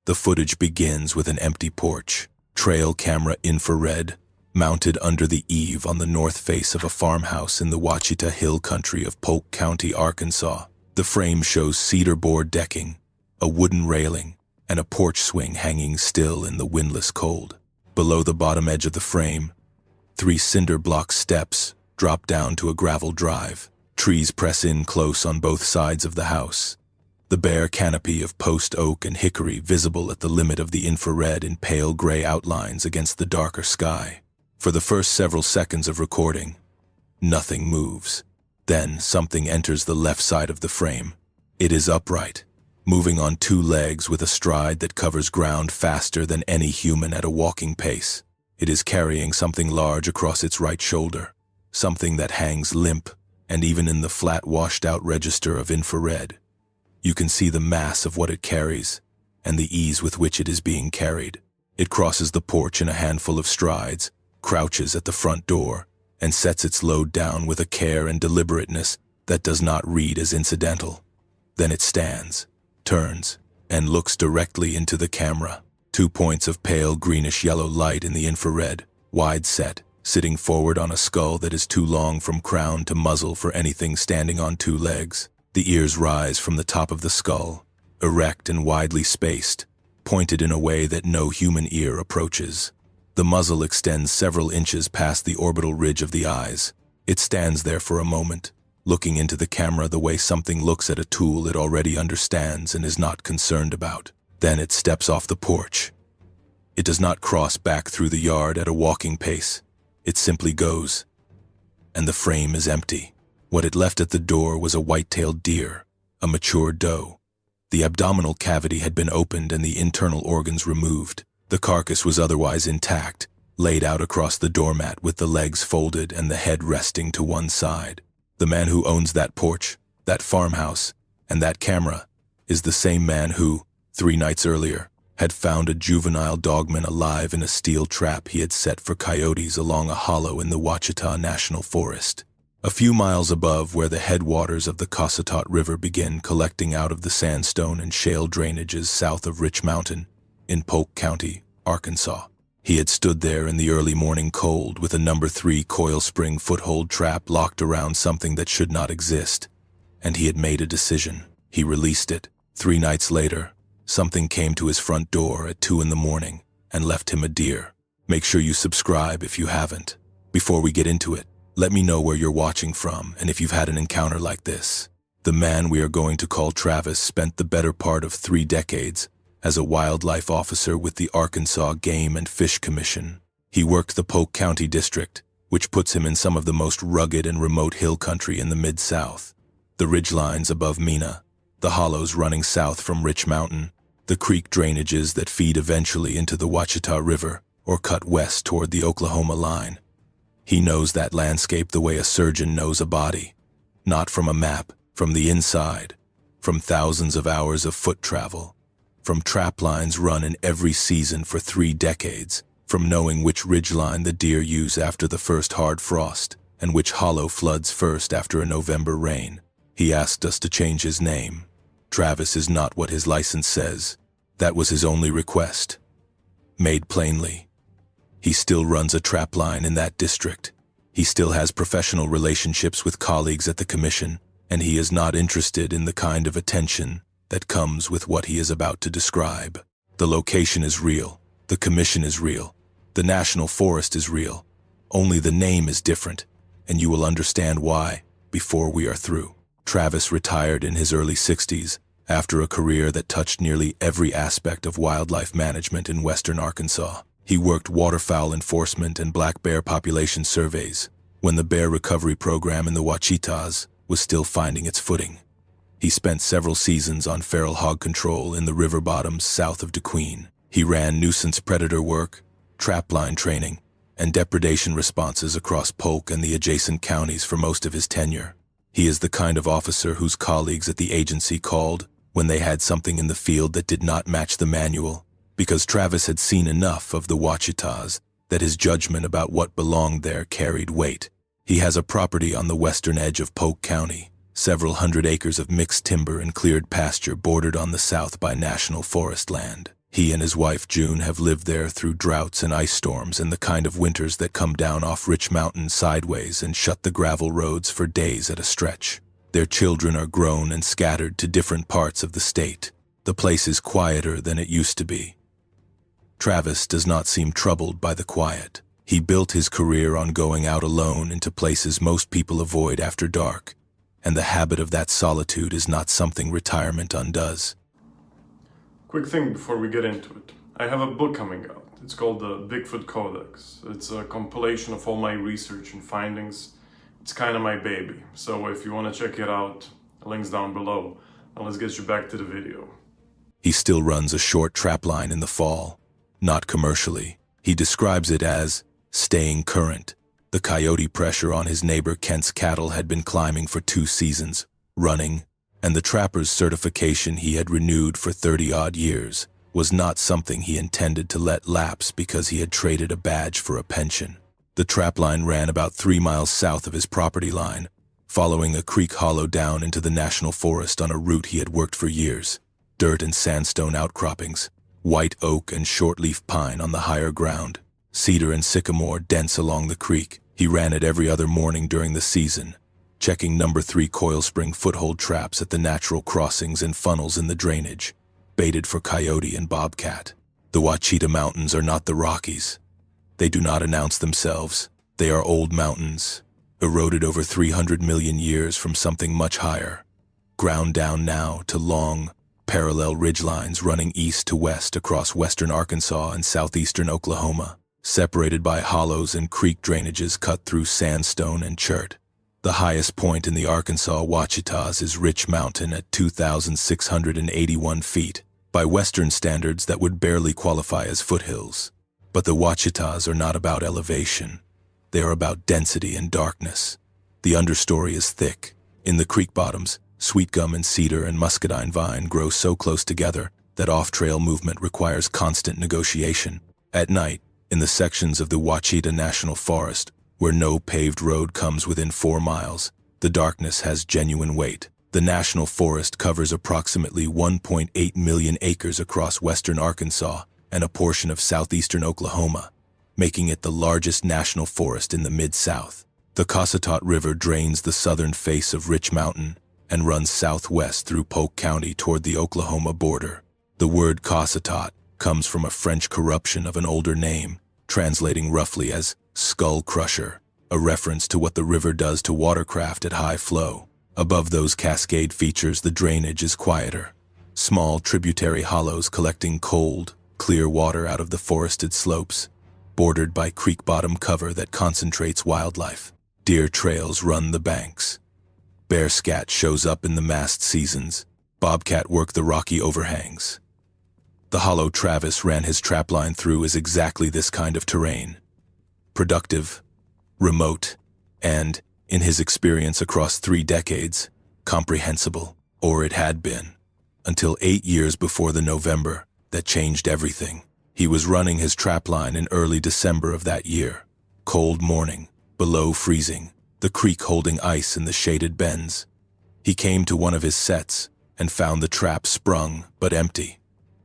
The footage begins with an empty porch, trail camera infrared, mounted under the eave on the north face of a farmhouse in the Ouachita Hill country of Polk County, Arkansas. The frame shows cedar board decking, a wooden railing, and a porch swing hanging still in the windless cold. Below the bottom edge of the frame, 3 cinder block steps drop down to a gravel drive. Trees press in close on both sides of the house. The bare canopy of post oak and hickory visible at the limit of the infrared in pale gray outlines against the darker sky. For the first several seconds of recording, nothing moves. Then something enters the left side of the frame. It is upright, moving on 2 legs with a stride that covers ground faster than any human at a walking pace. It is carrying something large across its right shoulder, something that hangs limp, and even in the flat washed-out register of infrared, you can see the mass of what it carries and the ease with which it is being carried. It crosses the porch in a handful of strides, crouches at the front door, and sets its load down with a care and deliberateness that does not read as incidental. Then it stands, turns, and looks directly into the camera. 2 points of pale greenish-yellow light in the infrared, wide set, sitting forward on a skull that is too long from crown to muzzle for anything standing on 2 legs. The ears rise from the top of the skull, erect and widely spaced, pointed in a way that no human ear approaches. The muzzle extends several inches past the orbital ridge of the eyes. It stands there for a moment, looking into the camera the way something looks at a tool it already understands and is not concerned about. Then it steps off the porch. It does not cross back through the yard at a walking pace. It simply goes, and the frame is empty. What it left at the door was a white-tailed deer, a mature doe. The abdominal cavity had been opened and the internal organs removed. The carcass was otherwise intact, laid out across the doormat with the legs folded and the head resting to one side. The man who owns that porch, that farmhouse, and that camera is the same man who, 3 nights earlier, had found a juvenile dogman alive in a steel trap he had set for coyotes along a hollow in the Ouachita National Forest. A few miles above where the headwaters of the Ouachitas River begin collecting out of the sandstone and shale drainages south of Rich Mountain, in Polk County, Arkansas. He had stood there in the early morning cold with a No. 3 coil spring foothold trap locked around something that should not exist, and he had made a decision. He released it. 3 nights later, something came to his front door at 2 in the morning and left him a deer. Make sure you subscribe if you haven't. Before we get into it, let me know where you're watching from and if you've had an encounter like this. The man we are going to call Travis spent the better part of 3 decades as a wildlife officer with the Arkansas Game and Fish Commission. He worked the Polk County District, which puts him in some of the most rugged and remote hill country in the Mid-South. The ridgelines above Mena, the hollows running south from Rich Mountain, the creek drainages that feed eventually into the Ouachita River or cut west toward the Oklahoma line. He knows that landscape the way a surgeon knows a body, not from a map, from the inside, from thousands of hours of foot travel, from traplines run in every season for 3 decades, from knowing which ridgeline the deer use after the first hard frost and which hollow floods first after a November rain. He asked us to change his name. Travis is not what his license says. That was his only request. Made plainly. He still runs a trapline in that district. He still has professional relationships with colleagues at the commission, and he is not interested in the kind of attention that comes with what he is about to describe. The location is real. The commission is real. The National Forest is real. Only the name is different, and you will understand why before we are through. Travis retired in his early 60s after a career that touched nearly every aspect of wildlife management in western Arkansas. He worked waterfowl enforcement and black bear population surveys when the bear recovery program in the Ouachitas was still finding its footing. He spent several seasons on feral hog control in the river bottoms south of DeQueen. He ran nuisance predator work, trapline training, and depredation responses across Polk and the adjacent counties for most of his tenure. He is the kind of officer whose colleagues at the agency called when they had something in the field that did not match the manual, because Travis had seen enough of the Ouachitas that his judgment about what belonged there carried weight. He has a property on the western edge of Polk County, several hundred acres of mixed timber and cleared pasture bordered on the south by national forest land. He and his wife June have lived there through droughts and ice storms and the kind of winters that come down off rich mountains sideways and shut the gravel roads for days at a stretch. Their children are grown and scattered to different parts of the state. The place is quieter than it used to be. Travis does not seem troubled by the quiet. He built his career on going out alone into places most people avoid after dark, and the habit of that solitude is not something retirement undoes. Quick thing before we get into it. I have a book coming out. It's called the Bigfoot Codex. It's a compilation of all my research and findings. It's kind of my baby. So if you want to check it out, link's down below. Now let's get you back to the video. He still runs a short trapline in the fall. Not commercially. He describes it as staying current. The coyote pressure on his neighbor Kent's cattle had been climbing for 2 seasons, running, and the trapper's certification he had renewed for 30-odd years was not something he intended to let lapse because he had traded a badge for a pension. The trapline ran about 3 miles south of his property line, following a creek hollow down into the National Forest on a route he had worked for years. Dirt and sandstone outcroppings, white oak and shortleaf pine on the higher ground, cedar and sycamore dense along the creek. He ran it every other morning during the season, checking number 3 coil spring foothold traps at the natural crossings and funnels in the drainage, baited for coyote and bobcat. The Ouachita Mountains are not the Rockies. They do not announce themselves. They are old mountains, eroded over 300 million years from something much higher, ground down now to long, parallel ridgelines running east to west across western Arkansas and southeastern Oklahoma, separated by hollows and creek drainages cut through sandstone and chert. The highest point in the Arkansas Ouachitas is Rich Mountain at 2,681 feet. By Western standards, that would barely qualify as foothills. But the Ouachitas are not about elevation. They are about density and darkness. The understory is thick. In the creek bottoms, sweet gum and cedar and muscadine vine grow so close together that off-trail movement requires constant negotiation. At night, in the sections of the Ouachita National Forest, where no paved road comes within 4 miles, the darkness has genuine weight. The National Forest covers approximately 1.8 million acres across western Arkansas and a portion of southeastern Oklahoma, making it the largest national forest in the Mid-South. The Ouachitas River drains the southern face of Rich Mountain and runs southwest through Polk County toward the Oklahoma border. The word Ouachitas comes from a French corruption of an older name, translating roughly as Skull Crusher, a reference to what the river does to watercraft at high flow. Above those cascade features, the drainage is quieter. Small tributary hollows collecting cold, clear water out of the forested slopes, bordered by creek bottom cover that concentrates wildlife. Deer trails run the banks. Bear scat shows up in the mast seasons. Bobcat work the rocky overhangs. The hollow Travis ran his trapline through is exactly this kind of terrain. Productive, remote, and, in his experience across 3 decades, comprehensible, or it had been, until 8 years before the November that changed everything. He was running his trapline in early December of that year. Cold morning, below freezing, the creek holding ice in the shaded bends. He came to one of his sets and found the trap sprung but empty.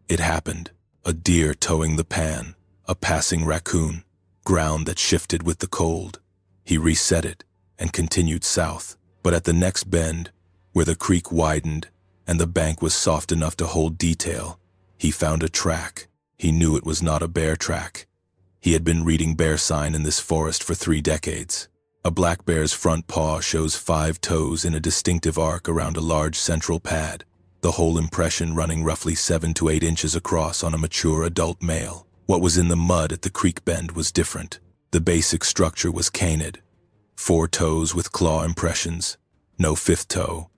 It happened. A deer towing the pan, a passing raccoon, ground that shifted with the cold. He reset it and continued south, but at the next bend, where the creek widened and the bank was soft enough to hold detail, he found a track. He knew it was not a bear track. He had been reading bear sign in this forest for 3 decades. A black bear's front paw shows 5 toes in a distinctive arc around a large central pad, the whole impression running roughly 7 to 8 inches across on a mature adult male. What was in the mud at the creek bend was different. The basic structure was canid. 4 toes with claw impressions, no 5th toe,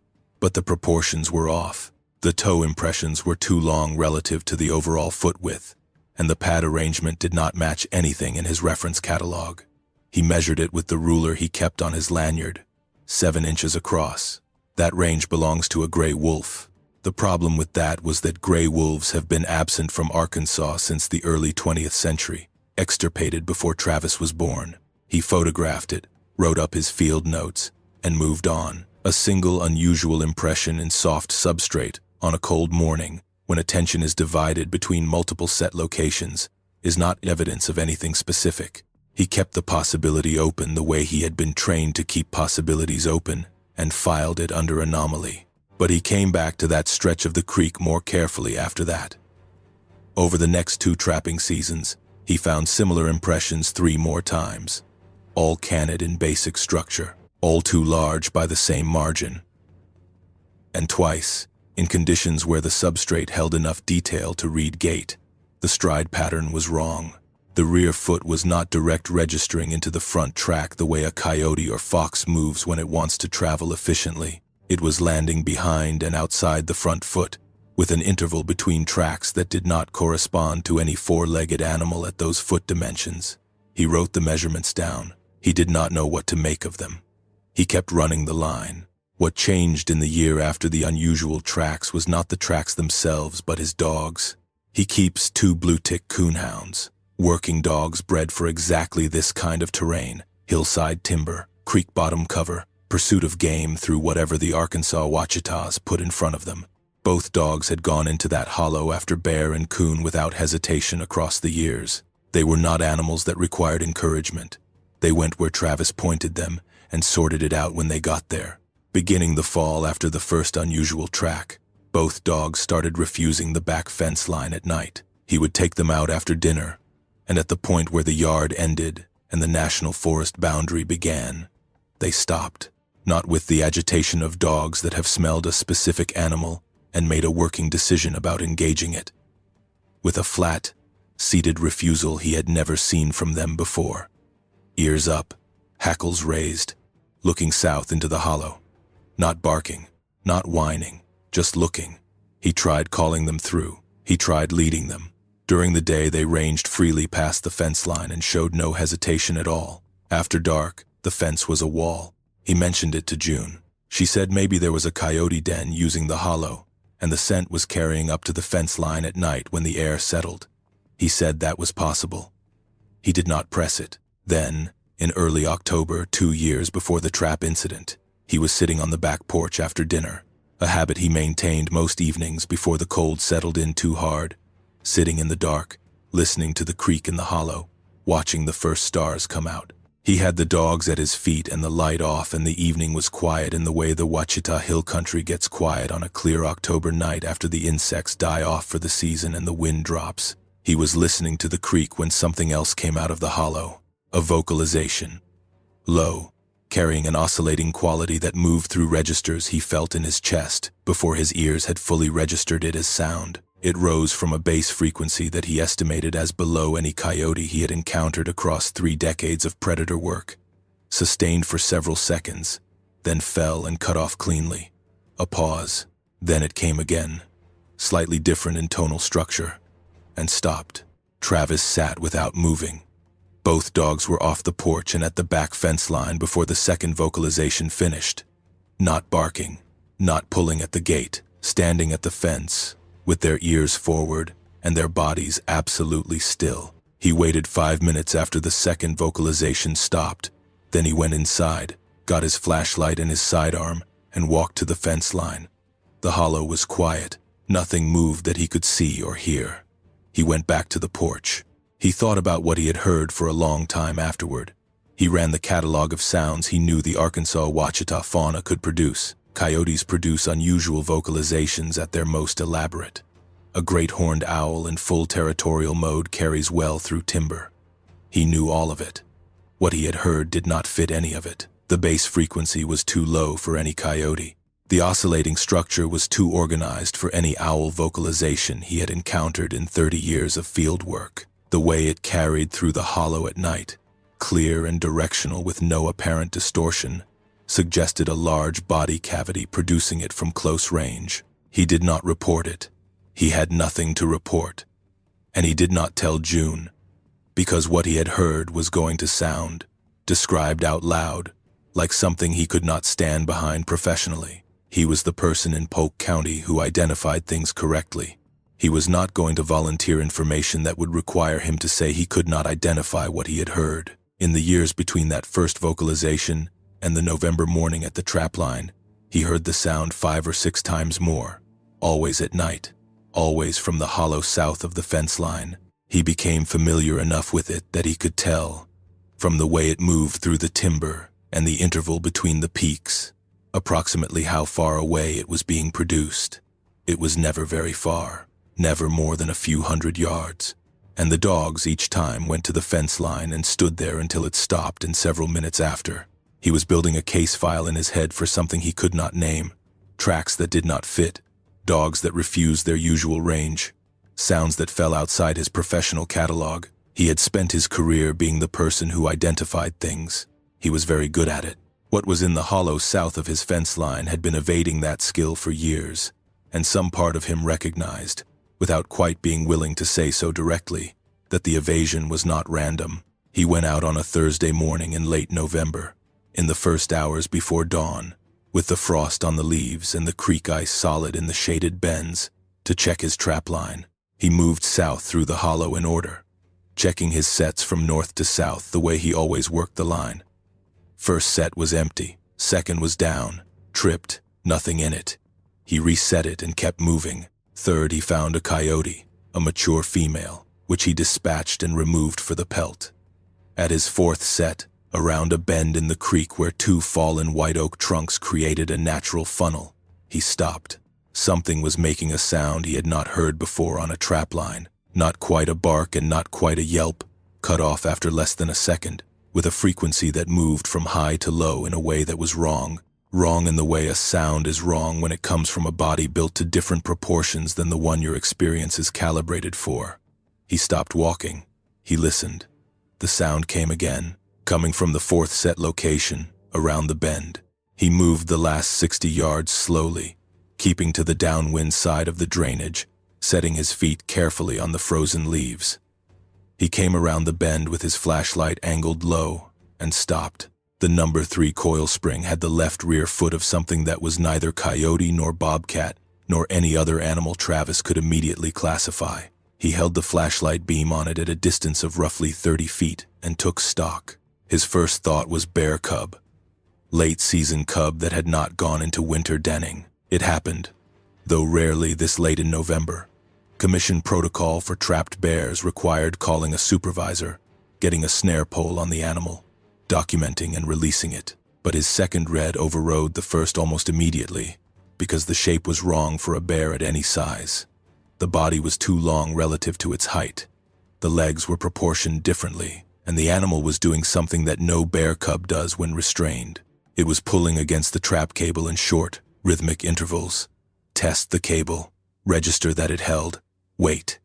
but the proportions were off. The toe impressions were too long relative to the overall foot width, and the pad arrangement did not match anything in his reference catalog. He measured it with the ruler he kept on his lanyard, 7 inches across. That range belongs to a gray wolf. The problem with that was that gray wolves have been absent from Arkansas since the early 20th century, extirpated before Travis was born. He photographed it, wrote up his field notes, and moved on. A single unusual impression in soft substrate on a cold morning, when attention is divided between multiple set locations, is not evidence of anything specific. He kept the possibility open the way he had been trained to keep possibilities open, and filed it under anomaly. But he came back to that stretch of the creek more carefully after that. Over the next 2 trapping seasons, he found similar impressions 3 more times, all canid in basic structure, all too large by the same margin. And twice, in conditions where the substrate held enough detail to read gait, the stride pattern was wrong. The rear foot was not direct registering into the front track the way a coyote or fox moves when it wants to travel efficiently. It was landing behind and outside the front foot, with an interval between tracks that did not correspond to any 4-legged animal at those foot dimensions. He wrote the measurements down. He did not know what to make of them. He kept running the line. What changed in the year after the unusual tracks was not the tracks themselves, but his dogs. He keeps 2 blue-tick coonhounds, working dogs bred for exactly this kind of terrain: hillside timber, creek bottom cover, pursuit of game through whatever the Arkansas Ouachitas put in front of them. Both dogs had gone into that hollow after bear and coon without hesitation across the years. They were not animals that required encouragement. They went where Travis pointed them and sorted it out when they got there. Beginning the fall after the first unusual track, both dogs started refusing the back fence line at night. He would take them out after dinner, and at the point where the yard ended and the National Forest boundary began, they stopped, not with the agitation of dogs that have smelled a specific animal and made a working decision about engaging it. With a flat, seated refusal he had never seen from them before. Ears up, hackles raised, looking south into the hollow. Not barking, not whining, just looking. He tried calling them through. He tried leading them. During the day they ranged freely past the fence line and showed no hesitation at all. After dark, the fence was a wall. He mentioned it to June. She said maybe there was a coyote den using the hollow, and the scent was carrying up to the fence line at night when the air settled. He said that was possible. He did not press it. Then, in early October, 2 years before the trap incident, he was sitting on the back porch after dinner, a habit he maintained most evenings before the cold settled in too hard, sitting in the dark, listening to the creek in the hollow, watching the first stars come out. He had the dogs at his feet and the light off, and the evening was quiet in the way the Ouachita Hill country gets quiet on a clear October night after the insects die off for the season and the wind drops. He was listening to the creek when something else came out of the hollow, a vocalization. Low, carrying an oscillating quality that moved through registers he felt in his chest before his ears had fully registered it as sound. It rose from a bass frequency that he estimated as below any coyote he had encountered across 3 decades of predator work, sustained for several seconds, then fell and cut off cleanly. A pause, then it came again, slightly different in tonal structure, and stopped. Travis sat without moving. Both dogs were off the porch and at the back fence line before the second vocalization finished. Not barking, not pulling at the gate, standing at the fence, with their ears forward and their bodies absolutely still. He waited 5 minutes after the second vocalization stopped. Then he went inside, got his flashlight in his sidearm, and walked to the fence line. The hollow was quiet. Nothing moved that he could see or hear. He went back to the porch. He thought about what he had heard for a long time afterward. He ran the catalog of sounds he knew the Arkansas Ouachita fauna could produce. Coyotes produce unusual vocalizations at their most elaborate. A great horned owl in full territorial mode carries well through timber. He knew all of it. What he had heard did not fit any of it. The bass frequency was too low for any coyote. The oscillating structure was too organized for any owl vocalization he had encountered in 30 years of field work. The way it carried through the hollow at night, clear and directional with no apparent distortion, suggested a large body cavity producing it from close range. He did not report it. He had nothing to report. And he did not tell June, because what he had heard was going to sound, described out loud, like something he could not stand behind professionally. He was the person in Polk County who identified things correctly. He was not going to volunteer information that would require him to say he could not identify what he had heard. In the years between that first vocalization and the November morning at the trapline, he heard the sound 5 or 6 times more, always at night. always from the hollow south of the fence line. He became familiar enough with it that he could tell, from the way it moved through the timber and the interval between the peaks, approximately how far away it was being produced. It was never very far, never more than a few hundred yards, and the dogs each time went to the fence line and stood there until it stopped, and several minutes after. He was building a case file in his head for something he could not name, tracks that did not fit, dogs that refused their usual range, sounds that fell outside his professional catalog. He had spent his career being the person who identified things. He was very good at it. What was in the hollow south of his fence line had been evading that skill for years, and some part of him recognized, without quite being willing to say so directly, that the evasion was not random. He went out on a Thursday morning in late November, in the first hours before dawn, with the frost on the leaves and the creek ice solid in the shaded bends, to check his trap line. He moved south through the hollow in order, checking his sets from north to south the way he always worked the line. First set was empty, second was down, tripped, nothing in it. He reset it and kept moving. Third, he found a coyote, a mature female, which he dispatched and removed for the pelt. At his fourth set, around a bend in the creek where two fallen white oak trunks created a natural funnel, he stopped. Something was making a sound he had not heard before on a trap line, not quite a bark and not quite a yelp, cut off after less than a second, with a frequency that moved from high to low in a way that was wrong in the way a sound is wrong when it comes from a body built to different proportions than the one your experience is calibrated for. He stopped walking. He listened. The sound came again, coming from the fourth set location, around the bend. He moved the last 60 yards slowly, keeping to the downwind side of the drainage, setting his feet carefully on the frozen leaves. He came around the bend with his flashlight angled low and stopped. The number 3 coil spring had the left rear foot of something that was neither coyote nor bobcat nor any other animal Travis could immediately classify. He held the flashlight beam on it at a distance of roughly 30 feet and took stock. His first thought was bear cub. Late season cub that had not gone into winter denning. It happened, though rarely this late in November. Commission protocol for trapped bears required calling a supervisor, getting a snare pole on the animal, documenting and releasing it. But his second read overrode the first almost immediately, because the shape was wrong for a bear at any size. The body was too long relative to its height. The legs were proportioned differently, and the animal was doing something that no bear cub does when restrained. It was pulling against the trap cable in short, rhythmic intervals. Test the cable, register that it held, wait,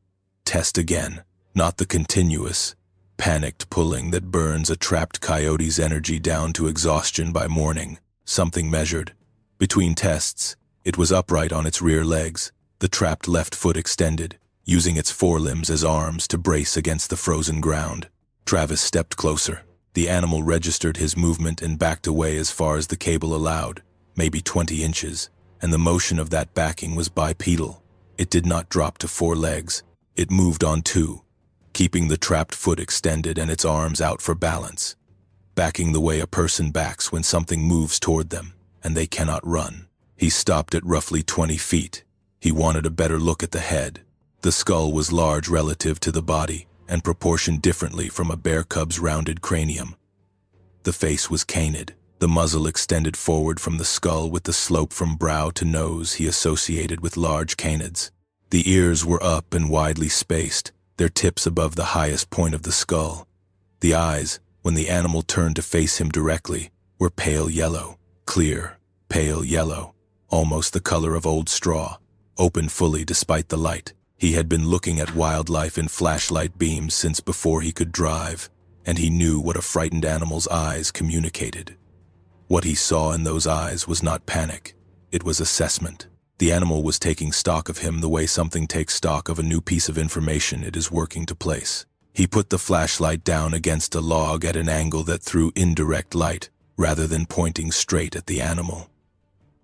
test again. Not the continuous, panicked pulling that burns a trapped coyote's energy down to exhaustion by morning. Something measured. Between tests, it was upright on its rear legs, the trapped left foot extended, using its forelimbs as arms to brace against the frozen ground. Travis stepped closer. The animal registered his movement and backed away as far as the cable allowed, maybe 20 inches, and the motion of that backing was bipedal. It did not drop to 4 legs. It moved on 2, keeping the trapped foot extended and its arms out for balance, backing the way a person backs when something moves toward them and they cannot run. He stopped at roughly 20 feet. He wanted a better look at the head. The skull was large relative to the body and proportioned differently from a bear cub's rounded cranium. The face was canid, the muzzle extended forward from the skull with the slope from brow to nose he associated with large canids. The ears were up and widely spaced, their tips above the highest point of the skull. The eyes, when the animal turned to face him directly, were pale yellow, clear, pale yellow, almost the color of old straw, open fully despite the light. He had been looking at wildlife in flashlight beams since before he could drive, and he knew what a frightened animal's eyes communicated. What he saw in those eyes was not panic, it was assessment. The animal was taking stock of him the way something takes stock of a new piece of information it is working to place. He put the flashlight down against a log at an angle that threw indirect light, rather than pointing straight at the animal.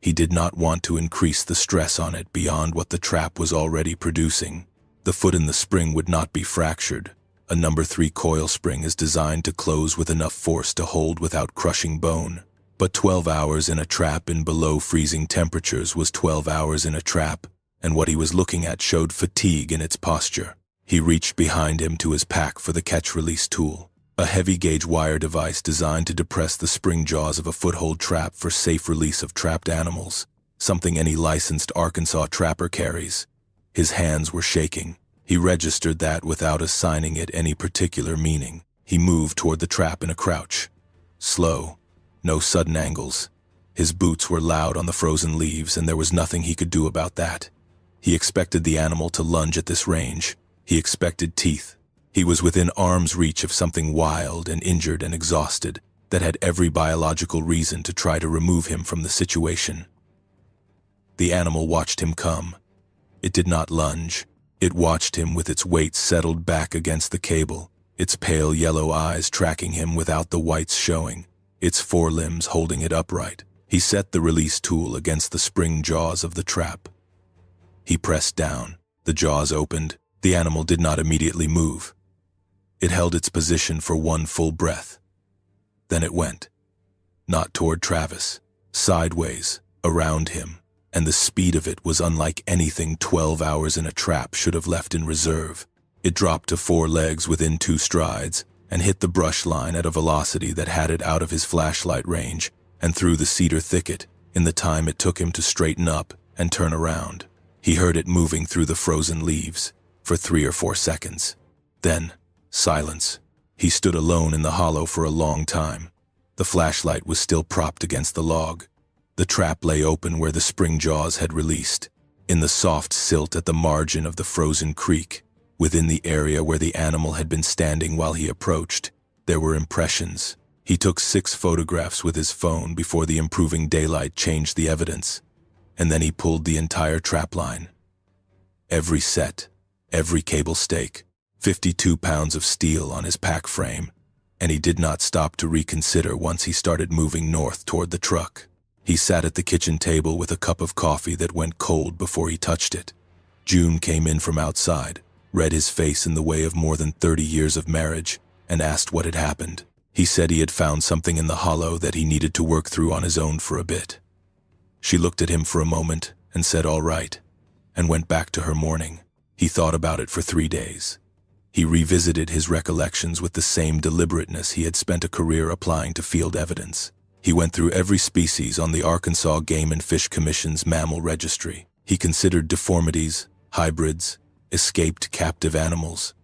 He did not want to increase the stress on it beyond what the trap was already producing. The foot in the spring would not be fractured. A number 3 coil spring is designed to close with enough force to hold without crushing bone. But 12 hours in a trap in below freezing temperatures was 12 hours in a trap, and what he was looking at showed fatigue in its posture. He reached behind him to his pack for the catch-release tool, a heavy-gauge wire device designed to depress the spring jaws of a foothold trap for safe release of trapped animals, something any licensed Arkansas trapper carries. His hands were shaking. He registered that without assigning it any particular meaning. He moved toward the trap in a crouch. Slow, no sudden angles. His boots were loud on the frozen leaves, and there was nothing he could do about that. He expected the animal to lunge at this range. He expected teeth. He was within arm's reach of something wild and injured and exhausted that had every biological reason to try to remove him from the situation. The animal watched him come. It did not lunge. It watched him with its weight settled back against the cable, its pale yellow eyes tracking him without the whites showing, its forelimbs holding it upright. He set the release tool against the spring jaws of the trap. He pressed down. The jaws opened. The animal did not immediately move. It held its position for one full breath. Then it went. Not toward Travis. Sideways, around him. And the speed of it was unlike anything 12 hours in a trap should have left in reserve. It dropped to 4 legs within 2 strides and hit the brush line at a velocity that had it out of his flashlight range and through the cedar thicket in the time it took him to straighten up and turn around. He heard it moving through the frozen leaves for 3 or 4 seconds. Then, silence. He stood alone in the hollow for a long time. The flashlight was still propped against the log. The trap lay open where the spring jaws had released, in the soft silt at the margin of the frozen creek. Within the area where the animal had been standing while he approached, there were impressions. He took 6 photographs with his phone before the improving daylight changed the evidence, and then he pulled the entire trap line. Every set, every cable stake, 52 pounds of steel on his pack frame, and he did not stop to reconsider once he started moving north toward the truck. He sat at the kitchen table with a cup of coffee that went cold before he touched it. June came in from outside, read his face in the way of more than 30 years of marriage, and asked what had happened. He said he had found something in the hollow that he needed to work through on his own for a bit. She looked at him for a moment and said all right, and went back to her mourning. He thought about it for 3 days. He revisited his recollections with the same deliberateness he had spent a career applying to field evidence. He went through every species on the Arkansas Game and Fish Commission's mammal registry. He considered deformities, hybrids, escaped captive animals.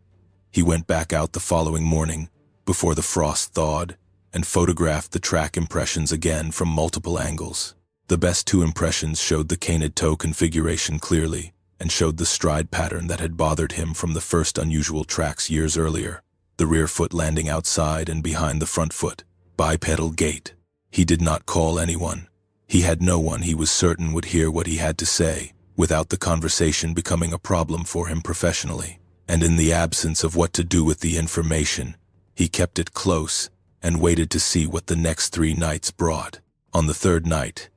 He went back out the following morning, before the frost thawed, and photographed the track impressions again from multiple angles. The best 2 impressions showed the canid toe configuration clearly, and showed the stride pattern that had bothered him from the first unusual tracks years earlier, the rear foot landing outside and behind the front foot, bipedal gait. He did not call anyone. He had no one he was certain would hear what he had to say, without the conversation becoming a problem for him professionally. And in the absence of what to do with the information, he kept it close and waited to see what the next 3 nights brought. On the 3rd night,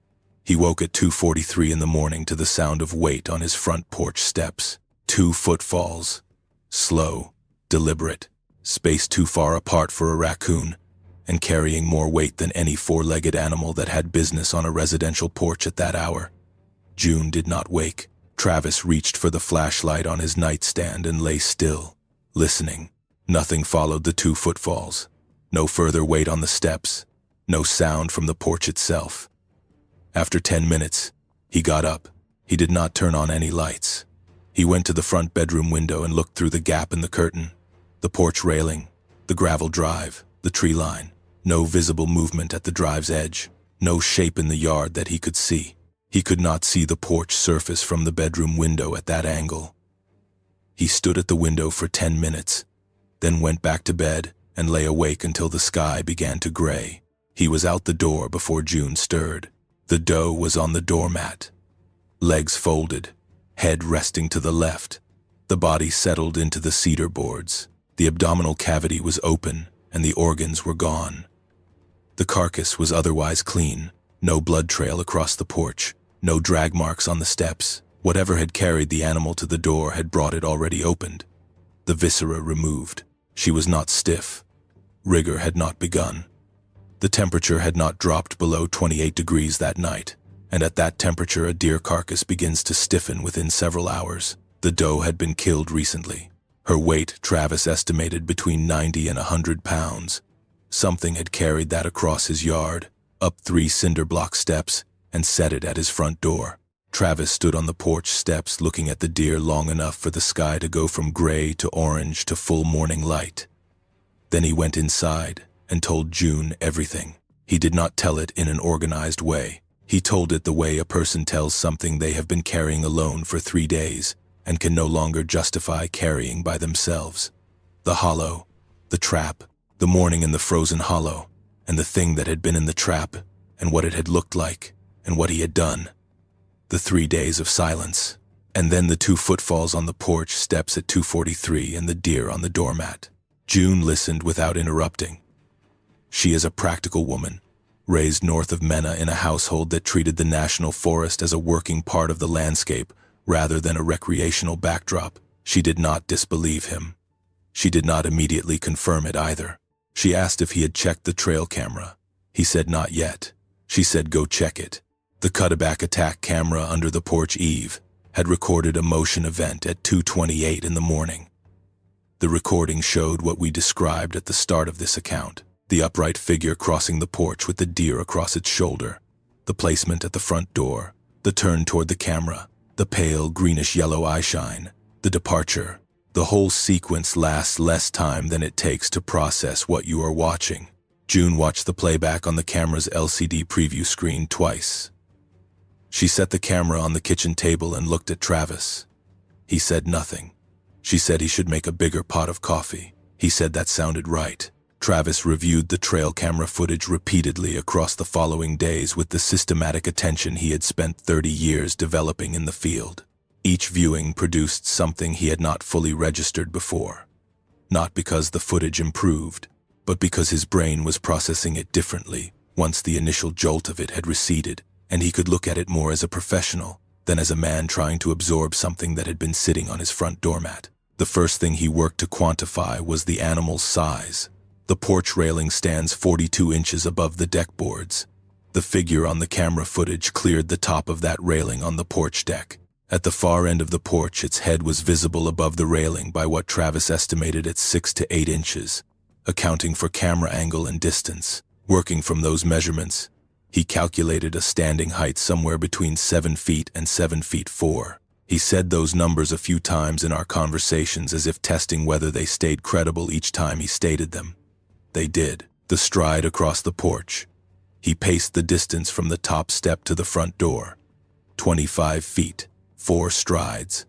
he woke at 2:43 in the morning to the sound of weight on his front porch steps. 2 footfalls. Slow, deliberate, spaced too far apart for a raccoon, and carrying more weight than any 4-legged animal that had business on a residential porch at that hour. June did not wake. Travis reached for the flashlight on his nightstand and lay still, listening. Nothing followed the 2 footfalls. No further weight on the steps. No sound from the porch itself. After 10 minutes, he got up. He did not turn on any lights. He went to the front bedroom window and looked through the gap in the curtain. The porch railing, the gravel drive, the tree line. No visible movement at the drive's edge. No shape in the yard that he could see. He could not see the porch surface from the bedroom window at that angle. He stood at the window for 10 minutes, then went back to bed and lay awake until the sky began to gray. He was out the door before June stirred. The doe was on the doormat, legs folded, head resting to the left. The body settled into the cedar boards. The abdominal cavity was open and the organs were gone. The carcass was otherwise clean. No blood trail across the porch. No drag marks on the steps. Whatever had carried the animal to the door had brought it already opened. The viscera removed. She was not stiff. Rigor had not begun. The temperature had not dropped below 28 degrees that night, and at that temperature a deer carcass begins to stiffen within several hours. The doe had been killed recently. Her weight, Travis estimated between 90 and 100 pounds. Something had carried that across his yard, up 3 cinder block steps, and set it at his front door. Travis stood on the porch steps looking at the deer long enough for the sky to go from gray to orange to full morning light. Then he went inside and told June everything. He did not tell it in an organized way. He told it the way a person tells something they have been carrying alone for 3 days and can no longer justify carrying by themselves. The hollow, the trap, the morning in the frozen hollow, and the thing that had been in the trap, and what it had looked like, and what he had done. The 3 days of silence, and then the 2 footfalls on the porch steps at 2:43 and the deer on the doormat. June listened without interrupting. She is a practical woman, raised north of Mena in a household that treated the National Forest as a working part of the landscape rather than a recreational backdrop. She did not disbelieve him. She did not immediately confirm it either. She asked if he had checked the trail camera. He said not yet. She said go check it. The cutback attack camera under the porch eave had recorded a motion event at 2:28 in the morning. The recording showed what we described at the start of this account: the upright figure crossing the porch with the deer across its shoulder, the placement at the front door, the turn toward the camera, the pale greenish-yellow eyeshine, the departure. The whole sequence lasts less time than it takes to process what you are watching. June watched the playback on the camera's LCD preview screen twice. She set the camera on the kitchen table and looked at Travis. He said nothing. She said he should make a bigger pot of coffee. He said that sounded right. Travis reviewed the trail camera footage repeatedly across the following days with the systematic attention he had spent 30 years developing in the field. Each viewing produced something he had not fully registered before. Not because the footage improved, but because his brain was processing it differently once the initial jolt of it had receded, and he could look at it more as a professional than as a man trying to absorb something that had been sitting on his front doormat. The first thing he worked to quantify was the animal's size. The porch railing stands 42 inches above the deck boards. The figure on the camera footage cleared the top of that railing on the porch deck. At the far end of the porch, its head was visible above the railing by what Travis estimated at 6 to 8 inches, accounting for camera angle and distance. Working from those measurements, he calculated a standing height somewhere between 7 feet and 7 feet 4. He said those numbers a few times in our conversations as if testing whether they stayed credible each time he stated them. They did. The stride across the porch. He paced the distance from the top step to the front door. 25 feet. 4 strides.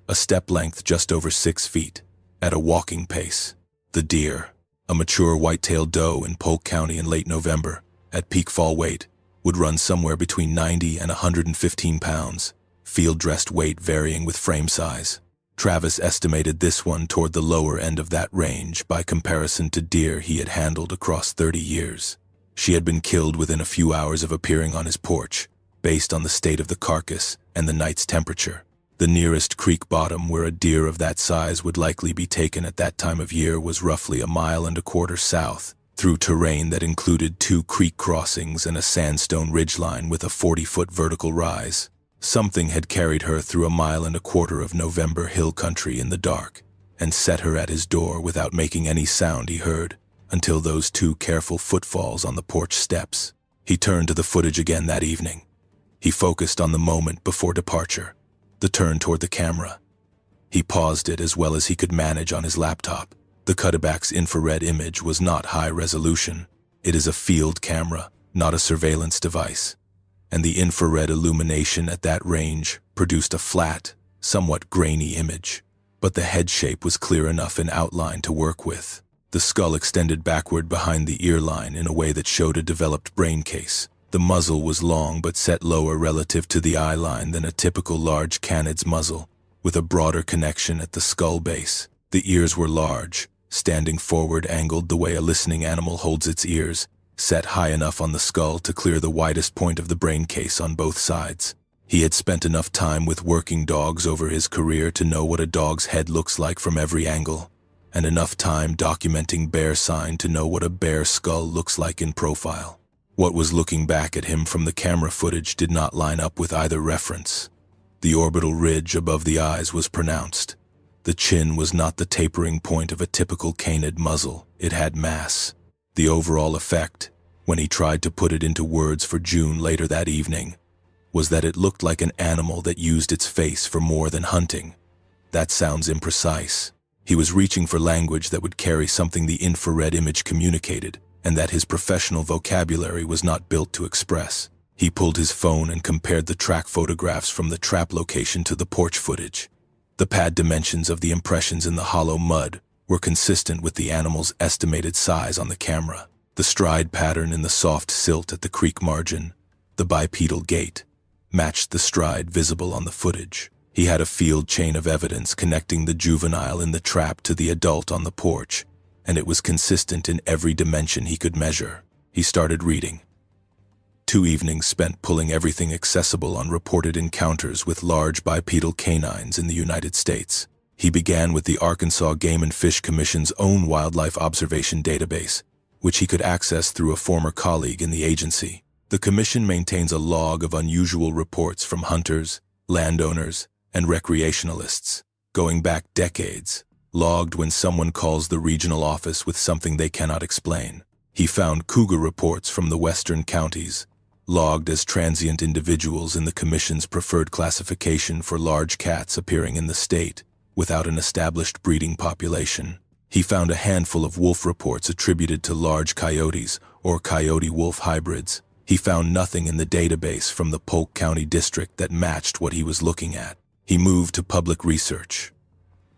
A step length just over 6 feet. At a walking pace. The deer, a mature white-tailed doe in Polk County in late November, at peak fall weight, would run somewhere between 90 and 115 pounds, field-dressed weight varying with frame size. Travis estimated this one toward the lower end of that range by comparison to deer he had handled across 30 years. She had been killed within a few hours of appearing on his porch, based on the state of the carcass and the night's temperature. The nearest creek bottom where a deer of that size would likely be taken at that time of year was roughly 1.25 miles south, through terrain that included 2 creek crossings and a sandstone ridgeline with a 40-foot vertical rise. Something had carried her through 1.25 miles of November hill country in the dark, and set her at his door without making any sound he heard, until those 2 careful footfalls on the porch steps. He turned to the footage again that evening. He focused on the moment before departure, the turn toward the camera. He paused it as well as he could manage on his laptop. The cutback's infrared image was not high resolution. It is a field camera, not a surveillance device. And the infrared illumination at that range produced a flat, somewhat grainy image. But the head shape was clear enough in outline to work with. The skull extended backward behind the ear line in a way that showed a developed brain case. The muzzle was long but set lower relative to the eye line than a typical large canid's muzzle, with a broader connection at the skull base. The ears were large, standing forward angled the way a listening animal holds its ears, set high enough on the skull to clear the widest point of the brain case on both sides. He had spent enough time with working dogs over his career to know what a dog's head looks like from every angle, and enough time documenting bear sign to know what a bear skull looks like in profile. What was looking back at him from the camera footage did not line up with either reference. The orbital ridge above the eyes was pronounced. The chin was not the tapering point of a typical canid muzzle, it had mass. The overall effect, when he tried to put it into words for June later that evening, was that it looked like an animal that used its face for more than hunting. That sounds imprecise. He was reaching for language that would carry something the infrared image communicated, and that his professional vocabulary was not built to express. He pulled his phone and compared the track photographs from the trap location to the porch footage. The pad dimensions of the impressions in the hollow mud were consistent with the animal's estimated size on the camera. The stride pattern in the soft silt at the creek margin, the bipedal gait, matched the stride visible on the footage. He had a field chain of evidence connecting the juvenile in the trap to the adult on the porch, and it was consistent in every dimension he could measure. He started reading. 2 evenings spent pulling everything accessible on reported encounters with large bipedal canines in the United States. He began with the Arkansas Game and Fish Commission's own wildlife observation database, which he could access through a former colleague in the agency. The commission maintains a log of unusual reports from hunters, landowners, and recreationalists, going back decades, logged when someone calls the regional office with something they cannot explain. He found cougar reports from the western counties, logged as transient individuals in the commission's preferred classification for large cats appearing in the state, without an established breeding population. He found a handful of wolf reports attributed to large coyotes or coyote-wolf hybrids. He found nothing in the database from the Polk County District that matched what he was looking at. He moved to public research.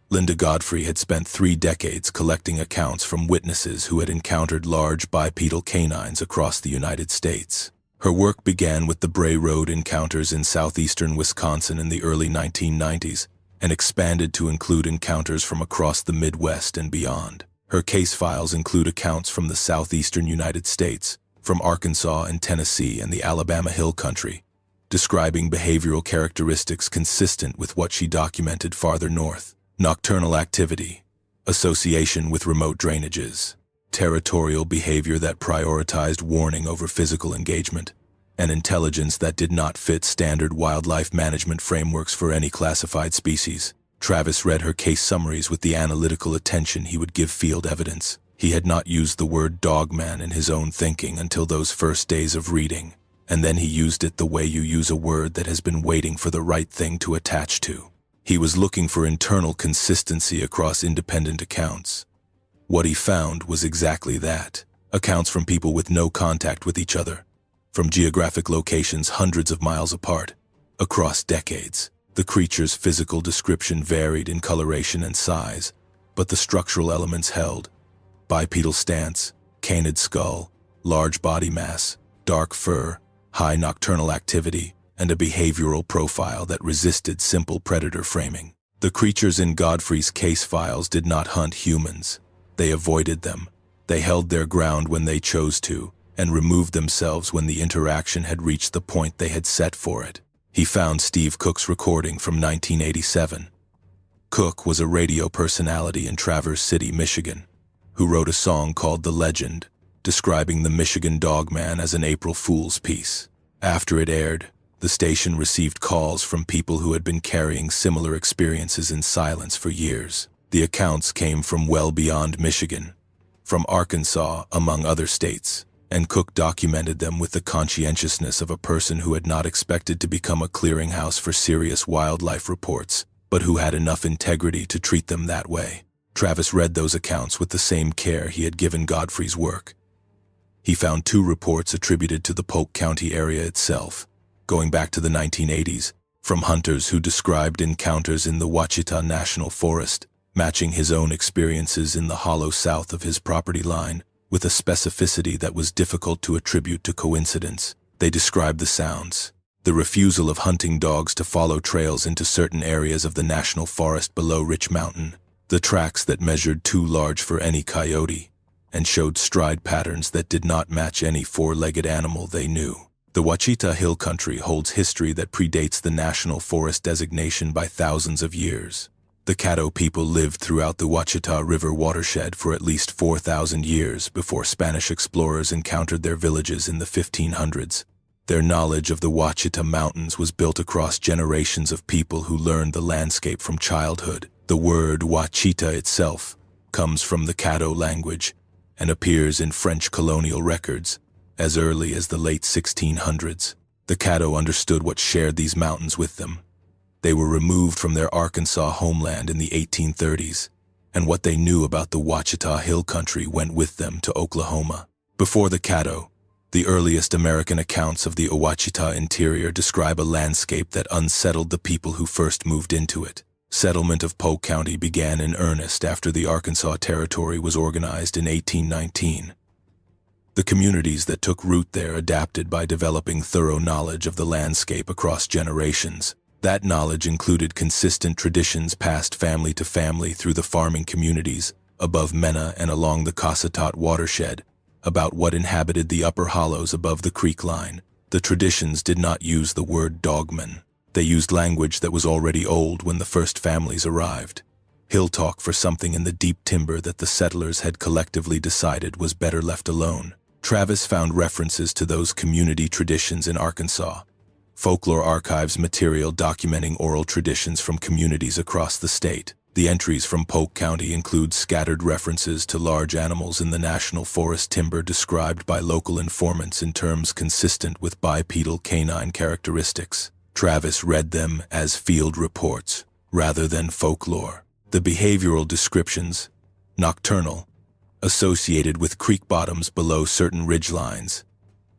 Linda Godfrey had spent 3 decades collecting accounts from witnesses who had encountered large bipedal canines across the United States. Her work began with the Bray Road encounters in southeastern Wisconsin in the early 1990s and expanded to include encounters from across the Midwest and beyond. Her case files include accounts from the southeastern United States, from Arkansas and Tennessee and the Alabama Hill Country, describing behavioral characteristics consistent with what she documented farther north: nocturnal activity, association with remote drainages, territorial behavior that prioritized warning over physical engagement, and intelligence that did not fit standard wildlife management frameworks for any classified species. Travis read her case summaries with the analytical attention he would give field evidence. He had not used the word dogman in his own thinking until those first days of reading, and then he used it the way you use a word that has been waiting for the right thing to attach to. He was looking for internal consistency across independent accounts. What he found was exactly that: accounts from people with no contact with each other, from geographic locations hundreds of miles apart, across decades. The creature's physical description varied in coloration and size, but the structural elements held: bipedal stance, canid skull, large body mass, dark fur, high nocturnal activity, and a behavioral profile that resisted simple predator framing. The creatures in Godfrey's case files did not hunt humans. They avoided them. They held their ground when they chose to, and removed themselves when the interaction had reached the point they had set for it. He found Steve Cook's recording from 1987. Cook was a radio personality in Traverse City, Michigan, who wrote a song called The Legend, describing the Michigan Dogman as an April Fool's piece. After it aired, the station received calls from people who had been carrying similar experiences in silence for years. The accounts came from well beyond Michigan, from Arkansas, among other states, and Cook documented them with the conscientiousness of a person who had not expected to become a clearinghouse for serious wildlife reports, but who had enough integrity to treat them that way. Travis read those accounts with the same care he had given Godfrey's work. He found 2 reports attributed to the Polk County area itself, going back to the 1980s, from hunters who described encounters in the Ouachita National Forest, matching his own experiences in the hollow south of his property line, with a specificity that was difficult to attribute to coincidence. They described the sounds: the refusal of hunting dogs to follow trails into certain areas of the national forest below Rich Mountain, the tracks that measured too large for any coyote, and showed stride patterns that did not match any 4-legged animal they knew. The Ouachita Hill Country holds history that predates the National Forest designation by thousands of years. The Caddo people lived throughout the Ouachita River watershed for at least 4,000 years before Spanish explorers encountered their villages in the 1500s. Their knowledge of the Ouachita Mountains was built across generations of people who learned the landscape from childhood. The word Ouachita itself comes from the Caddo language and appears in French colonial records as early as the late 1600s. The Caddo understood what shared these mountains with them. They were removed from their Arkansas homeland in the 1830s, and what they knew about the Ouachita Hill Country went with them to Oklahoma. Before the Caddo, the earliest American accounts of the Ouachita interior describe a landscape that unsettled the people who first moved into it. Settlement of Polk County began in earnest after the Arkansas Territory was organized in 1819. The communities that took root there adapted by developing thorough knowledge of the landscape across generations. That knowledge included consistent traditions passed family to family through the farming communities above Mena and along the Cossatot watershed about what inhabited the upper hollows above the creek line. The traditions did not use the word Dogman. They used language that was already old when the first families arrived. Hill talk for something in the deep timber that the settlers had collectively decided was better left alone. Travis found references to those community traditions in Arkansas. Folklore archives material documenting oral traditions from communities across the state. The entries from Polk County include scattered references to large animals in the National Forest timber described by local informants in terms consistent with bipedal canine characteristics. Travis read them as field reports rather than folklore. The behavioral descriptions, nocturnal, associated with creek bottoms below certain ridgelines,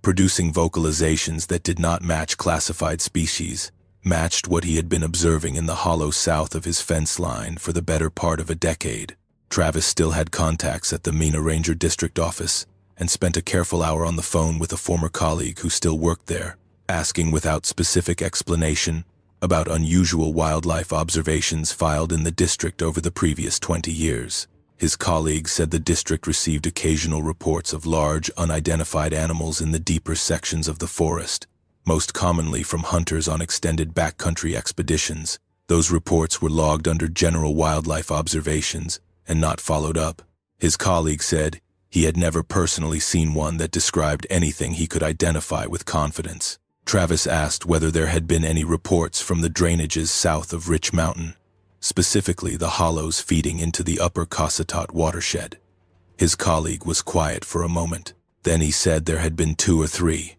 producing vocalizations that did not match classified species, matched what he had been observing in the hollow south of his fence line for the better part of a decade. Travis still had contacts at the Mena Ranger District office and spent a careful hour on the phone with a former colleague who still worked there, asking without specific explanation about unusual wildlife observations filed in the district over the previous 20 years. His colleague said the district received occasional reports of large, unidentified animals in the deeper sections of the forest, most commonly from hunters on extended backcountry expeditions. Those reports were logged under general wildlife observations and not followed up. His colleague said he had never personally seen one that described anything he could identify with confidence. Travis asked whether there had been any reports from the drainages south of Rich Mountain, specifically the hollows feeding into the upper Cossatot watershed. His colleague was quiet for a moment. Then he said there had been 2 or 3,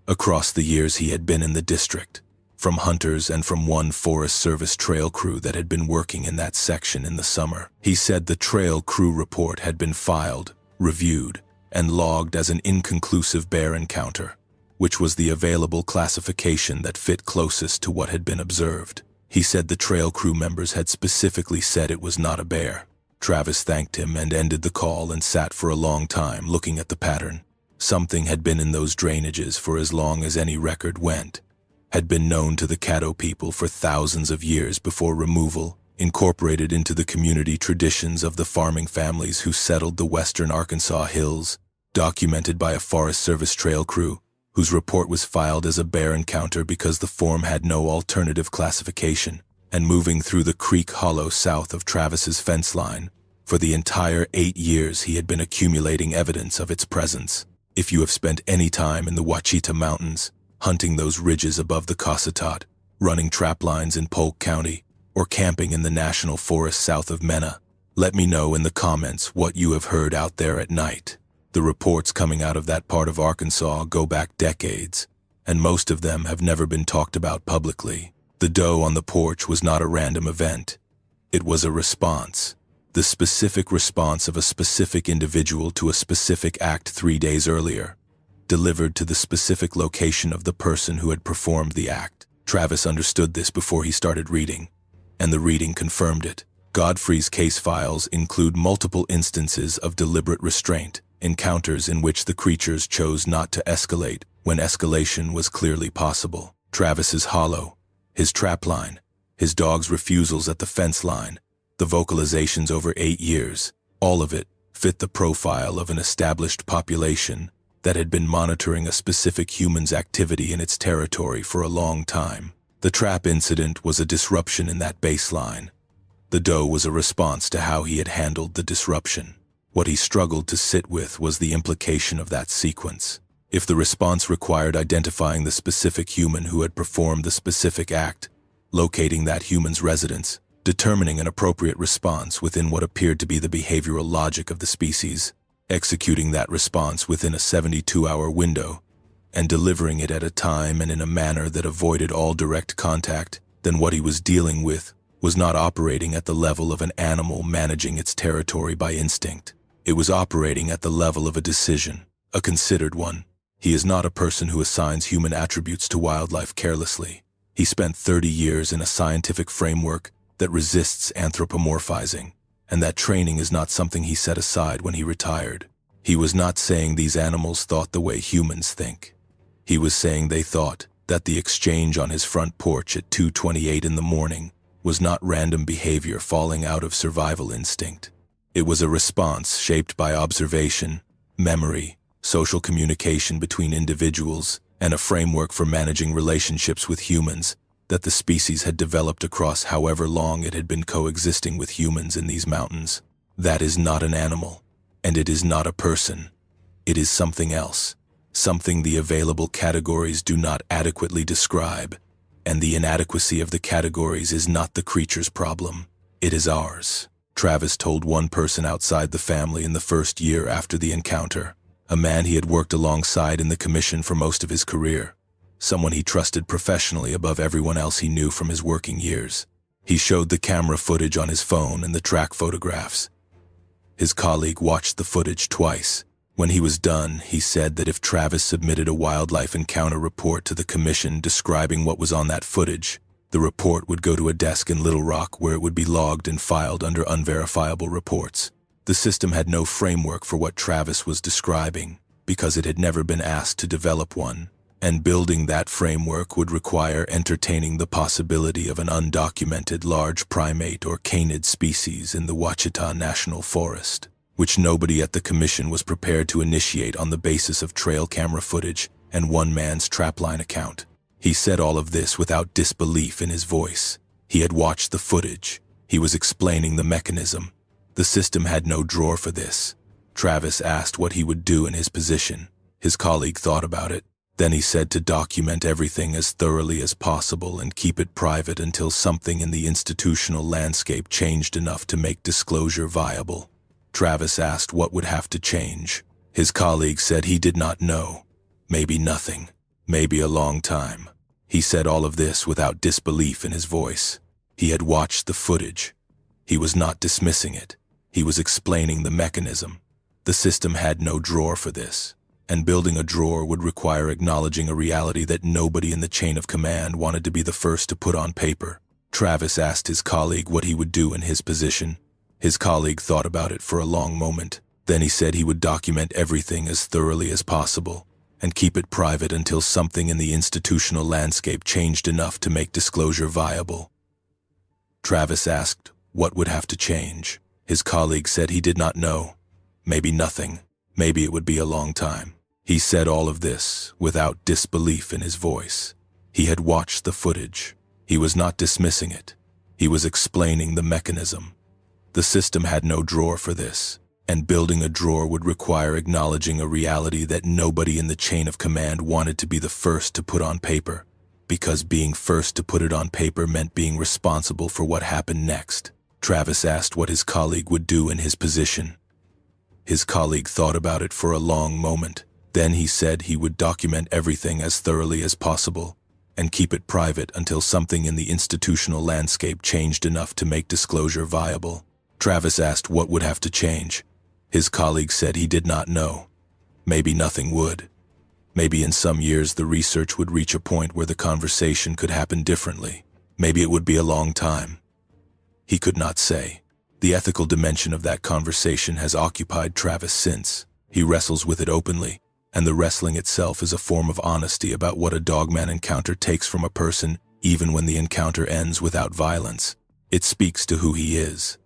across the years he had been in the district, from hunters and from one Forest Service trail crew that had been working in that section in the summer. He said the trail crew report had been filed, reviewed, and logged as an inconclusive bear encounter, which was the available classification that fit closest to what had been observed. He said the trail crew members had specifically said it was not a bear. Travis thanked him and ended the call and sat for a long time looking at the pattern. Something had been in those drainages for as long as any record went, had been known to the Caddo people for thousands of years before removal, incorporated into the community traditions of the farming families who settled the western Arkansas hills, documented by a Forest Service trail crew, whose report was filed as a bear encounter because the form had no alternative classification, and moving through the creek hollow south of Travis's fence line. For the entire 8 years he had been accumulating evidence of its presence. If you have spent any time in the Ouachita Mountains, hunting those ridges above the Cossatot, running traplines in Polk County, or camping in the National Forest south of Mena, let me know in the comments what you have heard out there at night. The reports coming out of that part of Arkansas go back decades, and most of them have never been talked about publicly. The doe on the porch was not a random event. It was a response. The specific response of a specific individual to a specific act 3 days earlier, delivered to the specific location of the person who had performed the act. Travis understood this before he started reading, and the reading confirmed it. Godfrey's case files include multiple instances of deliberate restraint, encounters in which the creatures chose not to escalate when escalation was clearly possible. Travis's hollow, his trapline, his dog's refusals at the fence line, the vocalizations over 8 years, all of it fit the profile of an established population that had been monitoring a specific human's activity in its territory for a long time. The trap incident was a disruption in that baseline, The doe was a response to how he had handled the disruption. What he struggled to sit with was the implication of that sequence. If the response required identifying the specific human who had performed the specific act, locating that human's residence, determining an appropriate response within what appeared to be the behavioral logic of the species, executing that response within a 72-hour window, and delivering it at a time and in a manner that avoided all direct contact, then what he was dealing with was not operating at the level of an animal managing its territory by instinct. It was operating at the level of a decision, a considered one. He is not a person who assigns human attributes to wildlife carelessly. He spent 30 years in a scientific framework that resists anthropomorphizing, and that training is not something he set aside when he retired. He was not saying these animals thought the way humans think. He was saying they thought that the exchange on his front porch at 2:28 in the morning was not random behavior falling out of survival instinct. It was a response shaped by observation, memory, social communication between individuals, and a framework for managing relationships with humans that the species had developed across however long it had been coexisting with humans in these mountains. That is not an animal, and it is not a person. It is something else, something the available categories do not adequately describe, and the inadequacy of the categories is not the creature's problem. It is ours. Travis told one person outside the family in the first year after the encounter, a man he had worked alongside in the commission for most of his career, someone he trusted professionally above everyone else he knew from his working years. He showed the camera footage on his phone and the track photographs. His colleague watched the footage twice. When he was done, he said that if Travis submitted a wildlife encounter report to the commission describing what was on that footage, the report would go to a desk in Little Rock where it would be logged and filed under unverifiable reports. The system had no framework for what Travis was describing because it had never been asked to develop one, and building that framework would require entertaining the possibility of an undocumented large primate or canid species in the Ouachita National Forest, which nobody at the commission was prepared to initiate on the basis of trail camera footage and one man's trapline account. He said all of this without disbelief in his voice. He had watched the footage. He was explaining the mechanism. The system had no drawer for this. Travis asked what he would do in his position. His colleague thought about it. Then he said to document everything as thoroughly as possible and keep it private until something in the institutional landscape changed enough to make disclosure viable. Travis asked what would have to change. His colleague said he did not know. Maybe nothing. Maybe a long time. He said all of this without disbelief in his voice. He had watched the footage. He was not dismissing it. He was explaining the mechanism. The system had no drawer for this, and building a drawer would require acknowledging a reality that nobody in the chain of command wanted to be the first to put on paper. Travis asked his colleague what he would do in his position. His colleague thought about it for a long moment. Then he said he would document everything as thoroughly as possible and keep it private until something in the institutional landscape changed enough to make disclosure viable. Travis asked what would have to change. His colleague said he did not know. Maybe nothing. Maybe it would be a long time. He said all of this without disbelief in his voice. He had watched the footage. He was not dismissing it. He was explaining the mechanism. The system had no drawer for this, and building a drawer would require acknowledging a reality that nobody in the chain of command wanted to be the first to put on paper, because being first to put it on paper meant being responsible for what happened next. Travis asked what his colleague would do in his position. His colleague thought about it for a long moment. Then he said he would document everything as thoroughly as possible and keep it private until something in the institutional landscape changed enough to make disclosure viable. Travis asked what would have to change. His colleague said he did not know. Maybe nothing would. Maybe in some years the research would reach a point where the conversation could happen differently. Maybe it would be a long time. He could not say. The ethical dimension of that conversation has occupied Travis since. He wrestles with it openly, and the wrestling itself is a form of honesty about what a Dogman encounter takes from a person, even when the encounter ends without violence. It speaks to who he is.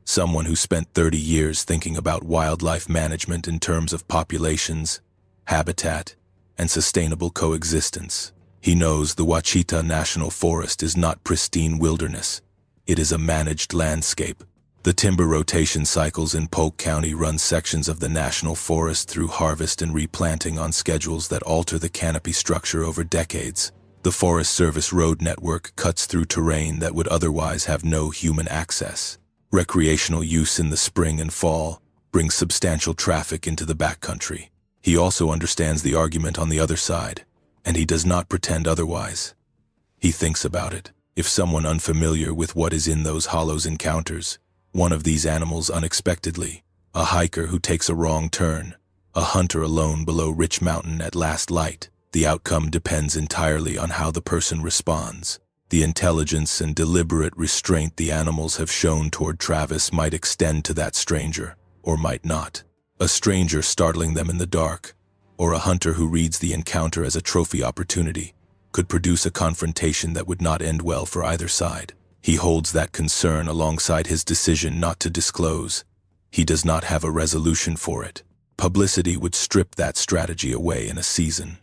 Someone who spent 30 years thinking about wildlife management in terms of populations, habitat, and sustainable coexistence. He knows the Ouachita National Forest is not pristine wilderness. It is a managed landscape. The timber rotation cycles in Polk County run sections of the National Forest through harvest and replanting on schedules that alter the canopy structure over decades. The Forest Service road network cuts through terrain that would otherwise have no human access. Recreational use in the spring and fall brings substantial traffic into the backcountry. He also understands the argument on the other side, and he does not pretend otherwise. He thinks about it. If someone unfamiliar with what is in those hollows encounters one of these animals unexpectedly, a hiker who takes a wrong turn, a hunter alone below Rich Mountain at last light, the outcome depends entirely on how the person responds. The intelligence and deliberate restraint the animals have shown toward Travis might extend to that stranger, or might not. A stranger startling them in the dark, or a hunter who reads the encounter as a trophy opportunity, could produce a confrontation that would not end well for either side. He holds that concern alongside his decision not to disclose. He does not have a resolution for it. Publicity would strip that strategy away in a season.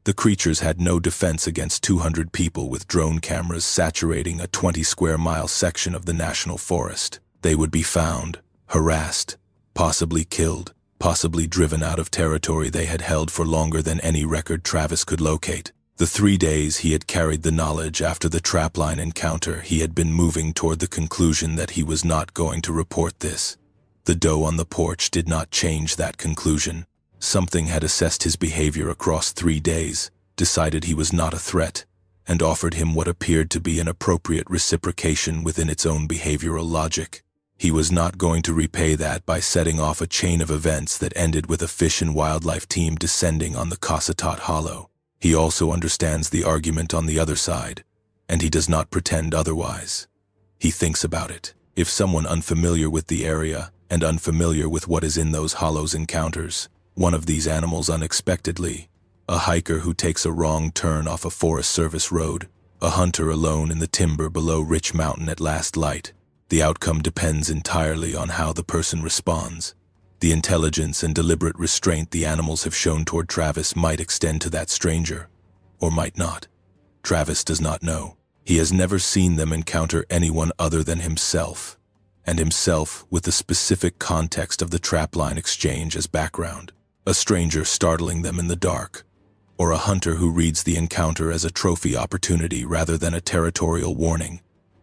The creatures had no defense against 200 people with drone cameras saturating a 20-square-mile section of the National Forest. They would be found, harassed, possibly killed, possibly driven out of territory they had held for longer than any record Travis could locate. The 3 days he had carried the knowledge after the trapline encounter, he had been moving toward the conclusion that he was not going to report this. The doe on the porch did not change that conclusion. Something had assessed his behavior across 3 days, decided he was not a threat, and offered him what appeared to be an appropriate reciprocation within its own behavioral logic. He was not going to repay that by setting off a chain of events that ended with a fish and wildlife team descending on the Ouachitas Hollow. He also understands the argument on the other side, and he does not pretend otherwise. He thinks about it. If someone unfamiliar with the area and unfamiliar with what is in those hollows encounters one of these animals unexpectedly, a hiker who takes a wrong turn off a Forest Service road, a hunter alone in the timber below Rich Mountain at last light, the outcome depends entirely on how the person responds. The intelligence and deliberate restraint the animals have shown toward Travis might extend to that stranger, or might not. Travis does not know. He has never seen them encounter anyone other than himself, and himself with the specific context of the trapline exchange as background. A stranger startling them in the dark, or a hunter who reads the encounter as a trophy opportunity rather than a territorial warning,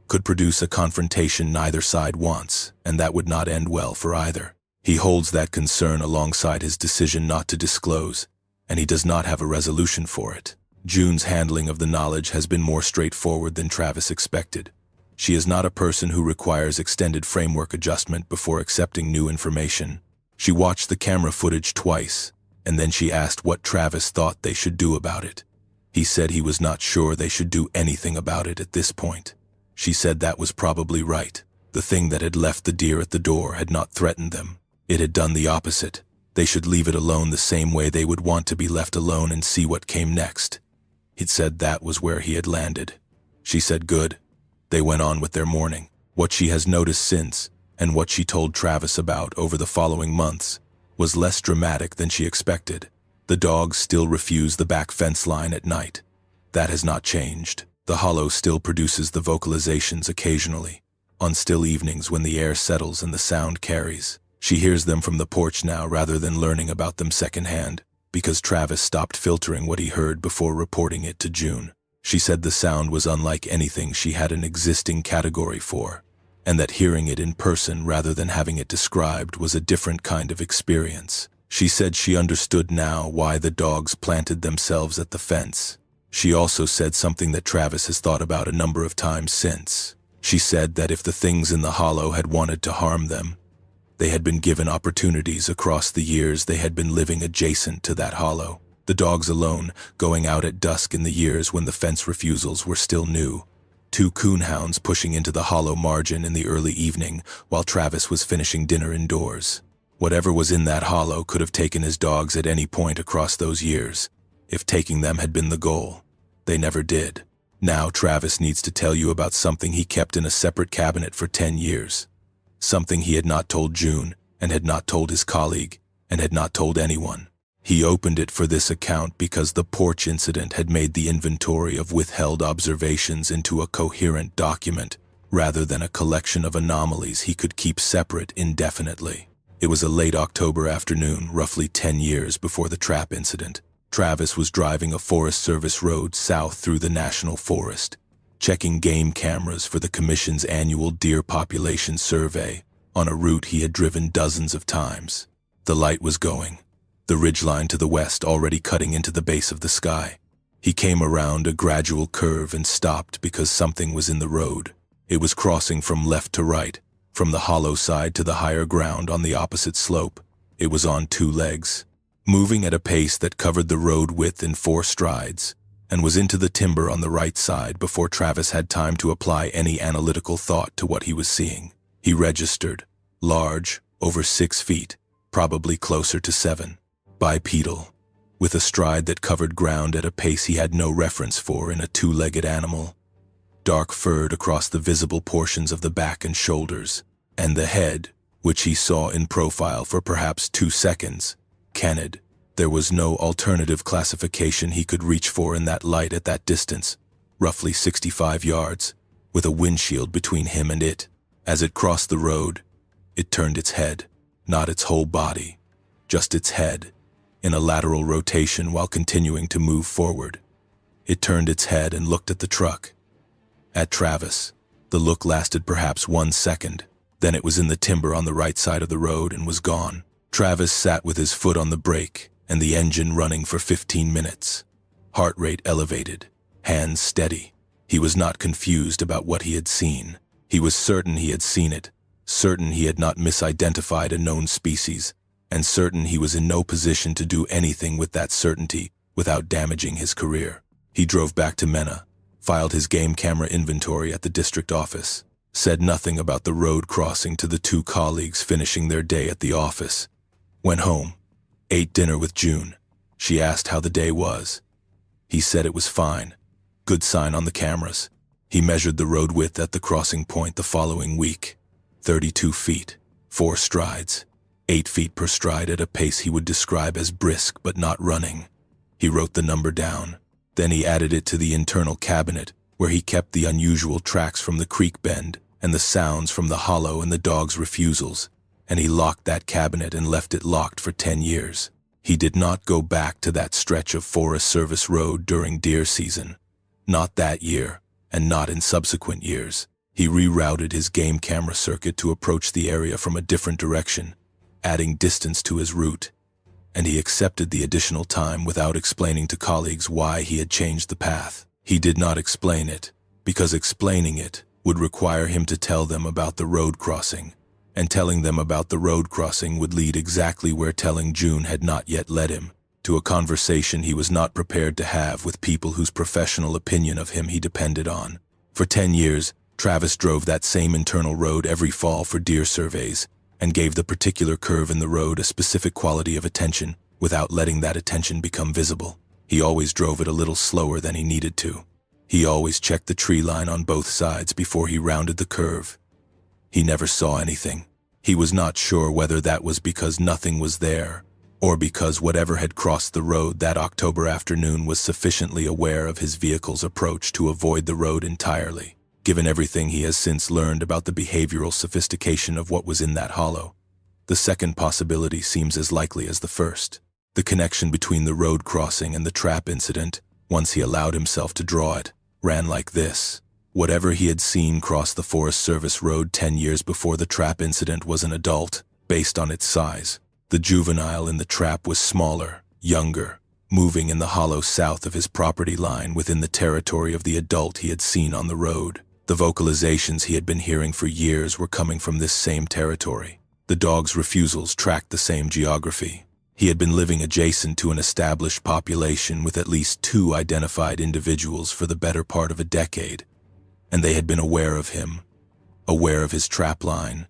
could produce a confrontation neither side wants, and that would not end well for either. He holds that concern alongside his decision not to disclose, and he does not have a resolution for it. June's handling of the knowledge has been more straightforward than Travis expected. She is not a person who requires extended framework adjustment before accepting new information. She watched the camera footage twice, and then she asked what Travis thought they should do about it. He said he was not sure they should do anything about it at this point. She said that was probably right. The thing that had left the deer at the door had not threatened them. It had done the opposite. They should leave it alone the same way they would want to be left alone and see what came next. He'd said that was where he had landed. She said good. They went on with their morning. What she has noticed since, and what she told Travis about over the following months, was less dramatic than she expected. The dogs still refuse the back fence line at night. That has not changed. The hollow still produces the vocalizations occasionally, on still evenings when the air settles and the sound carries. She hears them from the porch now rather than learning about them secondhand, because Travis stopped filtering what he heard before reporting it to June. She said the sound was unlike anything she had an existing category for, and that hearing it in person rather than having it described was a different kind of experience. She said she understood now why the dogs planted themselves at the fence. She also said something that Travis has thought about a number of times since. She said that if the things in the hollow had wanted to harm them, they had been given opportunities across the years they had been living adjacent to that hollow. The dogs alone, going out at dusk in the years when the fence refusals were still new. 2 coonhounds pushing into the hollow margin in the early evening while Travis was finishing dinner indoors. Whatever was in that hollow could have taken his dogs at any point across those years, if taking them had been the goal. They never did. Now Travis needs to tell you about something he kept in a separate cabinet for 10 years. Something he had not told June, and had not told his colleague, and had not told anyone. He opened it for this account because the Porch incident had made the inventory of withheld observations into a coherent document rather than a collection of anomalies he could keep separate indefinitely. It was a late October afternoon, roughly 10 years before the trap incident. Travis was driving a Forest Service road south through the National Forest, checking game cameras for the Commission's annual deer population survey on a route he had driven dozens of times. The light was going, the ridgeline to the west already cutting into the base of the sky. He came around a gradual curve and stopped because something was in the road. It was crossing from left to right, from the hollow side to the higher ground on the opposite slope. It was on 2 legs, moving at a pace that covered the road width in 4 strides, and was into the timber on the right side before Travis had time to apply any analytical thought to what he was seeing. He registered, large, over 6 feet, probably closer to 7, bipedal, with a stride that covered ground at a pace he had no reference for in a 2-legged animal, dark furred across the visible portions of the back and shoulders, and the head, which he saw in profile for perhaps 2 seconds, canid. There was no alternative classification he could reach for in that light at that distance, roughly 65 yards, with a windshield between him and it. As it crossed the road, it turned its head, not its whole body, just its head, in a lateral rotation while continuing to move forward. It turned its head and looked at the truck. At Travis, the look lasted perhaps 1 second, then it was in the timber on the right side of the road and was gone. Travis sat with his foot on the brake and the engine running for 15 minutes. Heart rate elevated, hands steady. He was not confused about what he had seen. He was certain he had seen it, certain he had not misidentified a known species, and certain he was in no position to do anything with that certainty without damaging his career. He drove back to Mena, filed his game camera inventory at the district office, said nothing about the road crossing to the 2 colleagues finishing their day at the office, went home, ate dinner with June. She asked how the day was. He said it was fine. Good sign on the cameras. He measured the road width at the crossing point the following week. 32 feet, 4 strides, 8 feet per stride at a pace he would describe as brisk but not running. He wrote the number down. Then he added it to the internal cabinet, where he kept the unusual tracks from the creek bend and the sounds from the hollow and the dog's refusals, and he locked that cabinet and left it locked for 10 years. He did not go back to that stretch of Forest Service road during deer season. Not that year, and not in subsequent years. He rerouted his game camera circuit to approach the area from a different direction, adding distance to his route, and he accepted the additional time without explaining to colleagues why he had changed the path. He did not explain it, because explaining it would require him to tell them about the road crossing, and telling them about the road crossing would lead exactly where telling June had not yet led him, to a conversation he was not prepared to have with people whose professional opinion of him he depended on. For 10 years, Travis drove that same internal road every fall for deer surveys, and gave the particular curve in the road a specific quality of attention without letting that attention become visible. He always drove it a little slower than he needed to. He always checked the tree line on both sides before he rounded the curve. He never saw anything. He was not sure whether that was because nothing was there, or because whatever had crossed the road that October afternoon was sufficiently aware of his vehicle's approach to avoid the road entirely. Given everything he has since learned about the behavioral sophistication of what was in that hollow, the second possibility seems as likely as the first. The connection between the road crossing and the trap incident, once he allowed himself to draw it, ran like this. Whatever he had seen cross the Forest Service road 10 years before the trap incident was an adult, based on its size. The juvenile in the trap was smaller, younger, moving in the hollow south of his property line within the territory of the adult he had seen on the road. The vocalizations he had been hearing for years were coming from this same territory. The dog's refusals tracked the same geography. He had been living adjacent to an established population with at least 2 identified individuals for the better part of a decade, and they had been aware of him, aware of his trap line,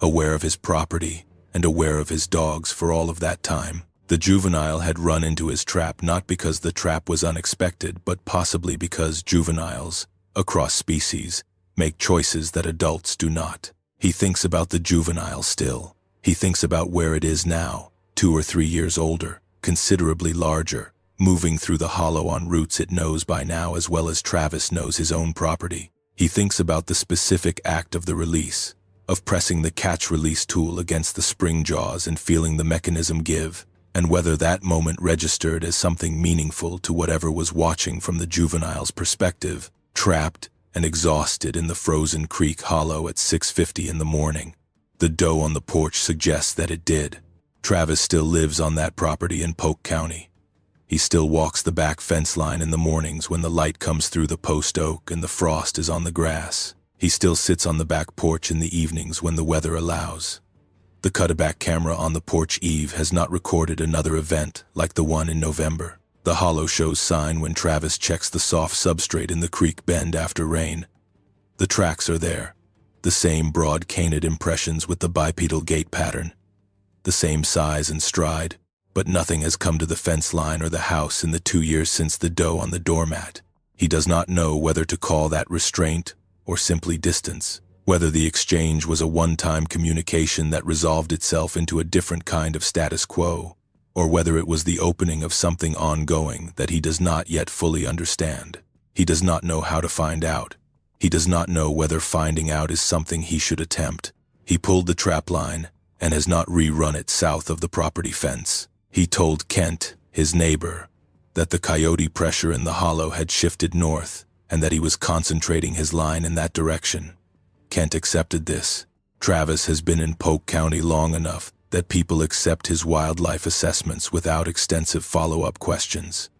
aware of his property, and aware of his dogs for all of that time. The juvenile had run into his trap not because the trap was unexpected, but possibly because juveniles, across species, make choices that adults do not. He thinks about the juvenile still. He thinks about where it is now, 2 or 3 years older, considerably larger, moving through the hollow on routes it knows by now as well as Travis knows his own property. He thinks about the specific act of the release, of pressing the catch-release tool against the spring jaws and feeling the mechanism give, and whether that moment registered as something meaningful to whatever was watching from the juvenile's perspective, trapped and exhausted in the frozen creek hollow at 6:50 in the morning. The doe on the porch suggests that it did. Travis still lives on that property in Polk County. He still walks the back fence line in the mornings when the light comes through the post oak and the frost is on the grass. He still sits on the back porch in the evenings when the weather allows. The cut-back camera on the porch eave has not recorded another event like the one in November. The hollow shows sign when Travis checks the soft substrate in the creek bend after rain. The tracks are there, the same broad canid impressions with the bipedal gait pattern, the same size and stride, but nothing has come to the fence line or the house in the 2 years since the doe on the doormat. He does not know whether to call that restraint or simply distance, whether the exchange was a one-time communication that resolved itself into a different kind of status quo, or whether it was the opening of something ongoing that he does not yet fully understand. He does not know how to find out. He does not know whether finding out is something he should attempt. He pulled the trap line and has not rerun it south of the property fence. He told Kent, his neighbor, that the coyote pressure in the hollow had shifted north and that he was concentrating his line in that direction. Kent accepted this. Travis has been in Polk County long enough that people accept his wildlife assessments without extensive follow-up questions.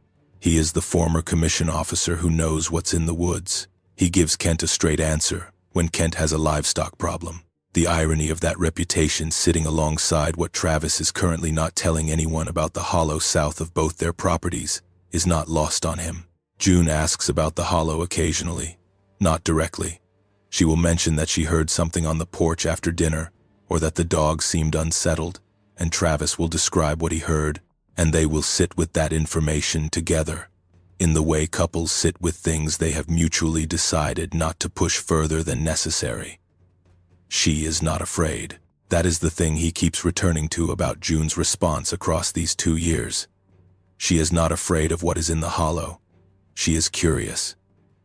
He is the former commission officer who knows what's in the woods. He gives Kent a straight answer when Kent has a livestock problem. The irony of that reputation sitting alongside what Travis is currently not telling anyone about the hollow south of both their properties is not lost on him. June asks about the hollow occasionally, not directly. She will mention that she heard something on the porch after dinner, or that the dog seemed unsettled, and Travis will describe what he heard, and they will sit with that information together, in the way couples sit with things they have mutually decided not to push further than necessary. She is not afraid. That is the thing he keeps returning to about June's response across these 2 years. She is not afraid of what is in the hollow. She is curious.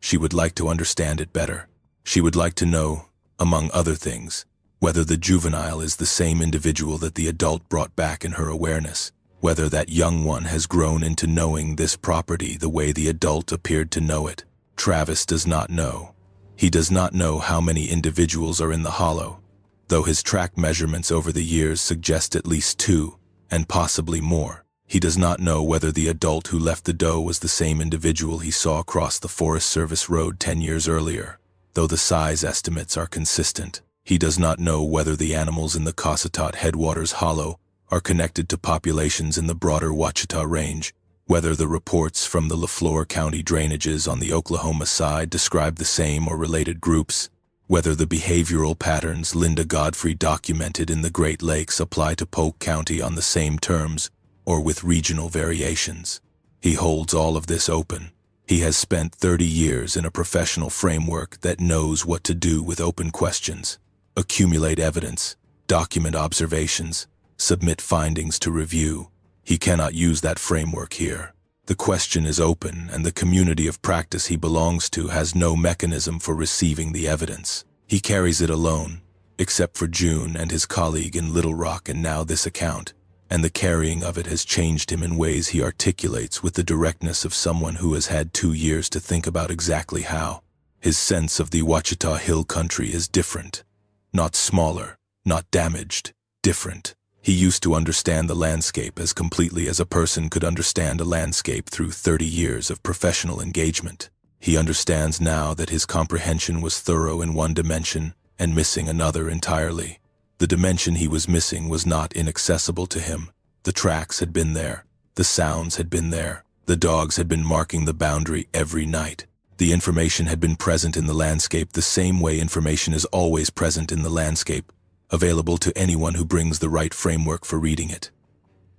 She would like to understand it better. She would like to know, among other things, whether the juvenile is the same individual that the adult brought back in her awareness, whether that young one has grown into knowing this property the way the adult appeared to know it. Travis does not know. He does not know how many individuals are in the hollow, though his track measurements over the years suggest at least 2, and possibly more. He does not know whether the adult who left the doe was the same individual he saw across the Forest Service road 10 years earlier, though the size estimates are consistent. He does not know whether the animals in the Cossatot Headwaters Hollow are connected to populations in the broader Ouachita Range, whether the reports from the LaFleur County drainages on the Oklahoma side describe the same or related groups, whether the behavioral patterns Linda Godfrey documented in the Great Lakes apply to Polk County on the same terms, or with regional variations. He holds all of this open. He has spent 30 years in a professional framework that knows what to do with open questions: accumulate evidence, document observations, submit findings to review. He cannot use that framework here. The question is open, and the community of practice he belongs to has no mechanism for receiving the evidence. He carries it alone, except for June and his colleague in Little Rock and now this account, and the carrying of it has changed him in ways he articulates with the directness of someone who has had 2 years to think about exactly how. His sense of the Ouachita Hill Country is different. Not smaller, not damaged, different. He used to understand the landscape as completely as a person could understand a landscape through 30 years of professional engagement. He understands now that his comprehension was thorough in one dimension and missing another entirely. The dimension he was missing was not inaccessible to him. The tracks had been there. The sounds had been there. The dogs had been marking the boundary every night. The information had been present in the landscape the same way information is always present in the landscape, available to anyone who brings the right framework for reading it.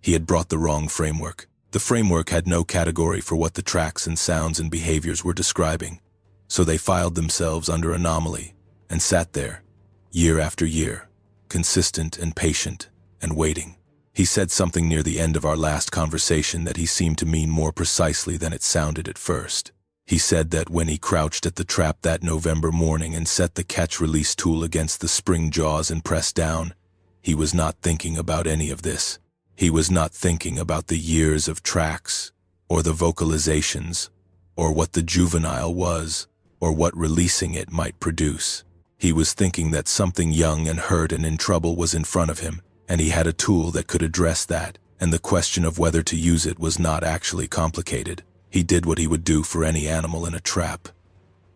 He had brought the wrong framework. The framework had no category for what the tracks and sounds and behaviors were describing, so they filed themselves under anomaly and sat there, year after year, consistent and patient and waiting. He said something near the end of our last conversation that he seemed to mean more precisely than it sounded at first. He said that when he crouched at the trap that November morning and set the catch-release tool against the spring jaws and pressed down, he was not thinking about any of this. He was not thinking about the years of tracks, or the vocalizations, or what the juvenile was, or what releasing it might produce. He was thinking that something young and hurt and in trouble was in front of him, and he had a tool that could address that, and the question of whether to use it was not actually complicated. He did what he would do for any animal in a trap.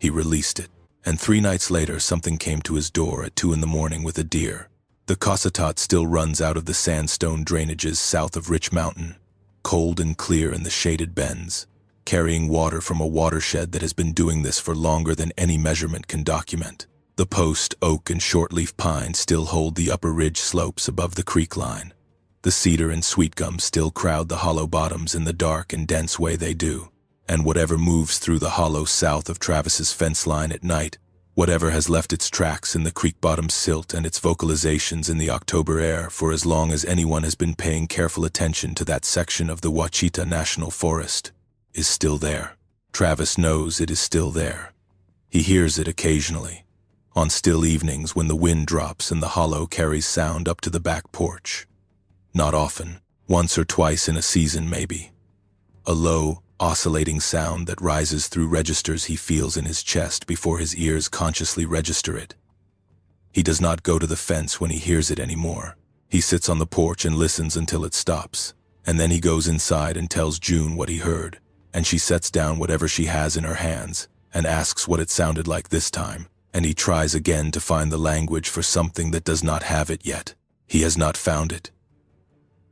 He released it, and 3 nights later something came to his door at 2 in the morning with a deer. The Ouachitas still runs out of the sandstone drainages south of Rich Mountain, cold and clear in the shaded bends, carrying water from a watershed that has been doing this for longer than any measurement can document. The post, oak, and shortleaf pine still hold the upper ridge slopes above the creek line. The cedar and sweet gum still crowd the hollow bottoms in the dark and dense way they do, and whatever moves through the hollow south of Travis's fence line at night, whatever has left its tracks in the creek bottom silt and its vocalizations in the October air for as long as anyone has been paying careful attention to that section of the Ouachita National Forest, is still there. Travis knows it is still there. He hears it occasionally, on still evenings when the wind drops and the hollow carries sound up to the back porch. Not often, once or twice in a season maybe. A low, oscillating sound that rises through registers he feels in his chest before his ears consciously register it. He does not go to the fence when he hears it anymore. He sits on the porch and listens until it stops, and then he goes inside and tells June what he heard, and she sets down whatever she has in her hands and asks what it sounded like this time, and he tries again to find the language for something that does not have it yet. He has not found it.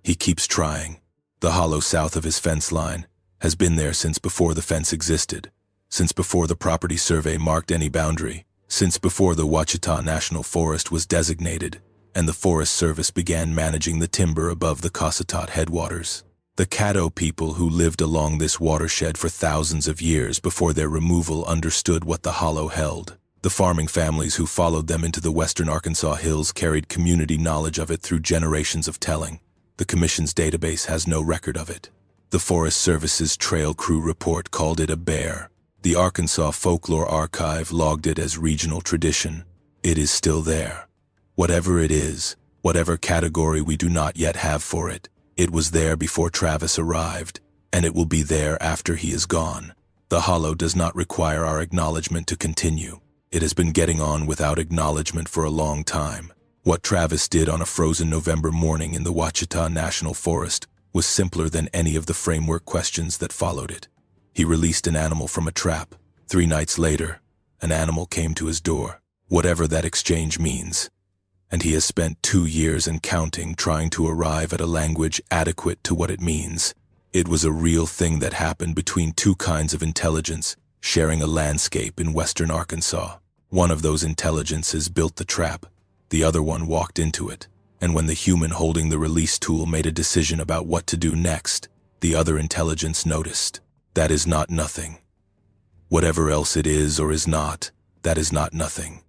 He keeps trying. The hollow south of his fence line has been there since before the fence existed, since before the property survey marked any boundary, since before the Ouachita National Forest was designated, and the Forest Service began managing the timber above the Ouachitas headwaters. The Caddo people who lived along this watershed for thousands of years before their removal understood what the hollow held. The farming families who followed them into the western Arkansas hills carried community knowledge of it through generations of telling. The Commission's database has no record of it. The Forest Service's trail crew report called it a bear. The Arkansas Folklore Archive logged it as regional tradition. It is still there. Whatever it is, whatever category we do not yet have for it, it was there before Travis arrived, and it will be there after he is gone. The hollow does not require our acknowledgement to continue. It has been getting on without acknowledgement for a long time. What Travis did on a frozen November morning in the Ouachita National Forest was simpler than any of the framework questions that followed it. He released an animal from a trap. 3 nights later, an animal came to his door, whatever that exchange means. And he has spent 2 years and counting trying to arrive at a language adequate to what it means. It was a real thing that happened between 2 kinds of intelligence sharing a landscape in western Arkansas. One of those intelligences built the trap. The other one walked into it. And when the human holding the release tool made a decision about what to do next, the other intelligence noticed. That is not nothing. Whatever else it is or is not, that is not nothing.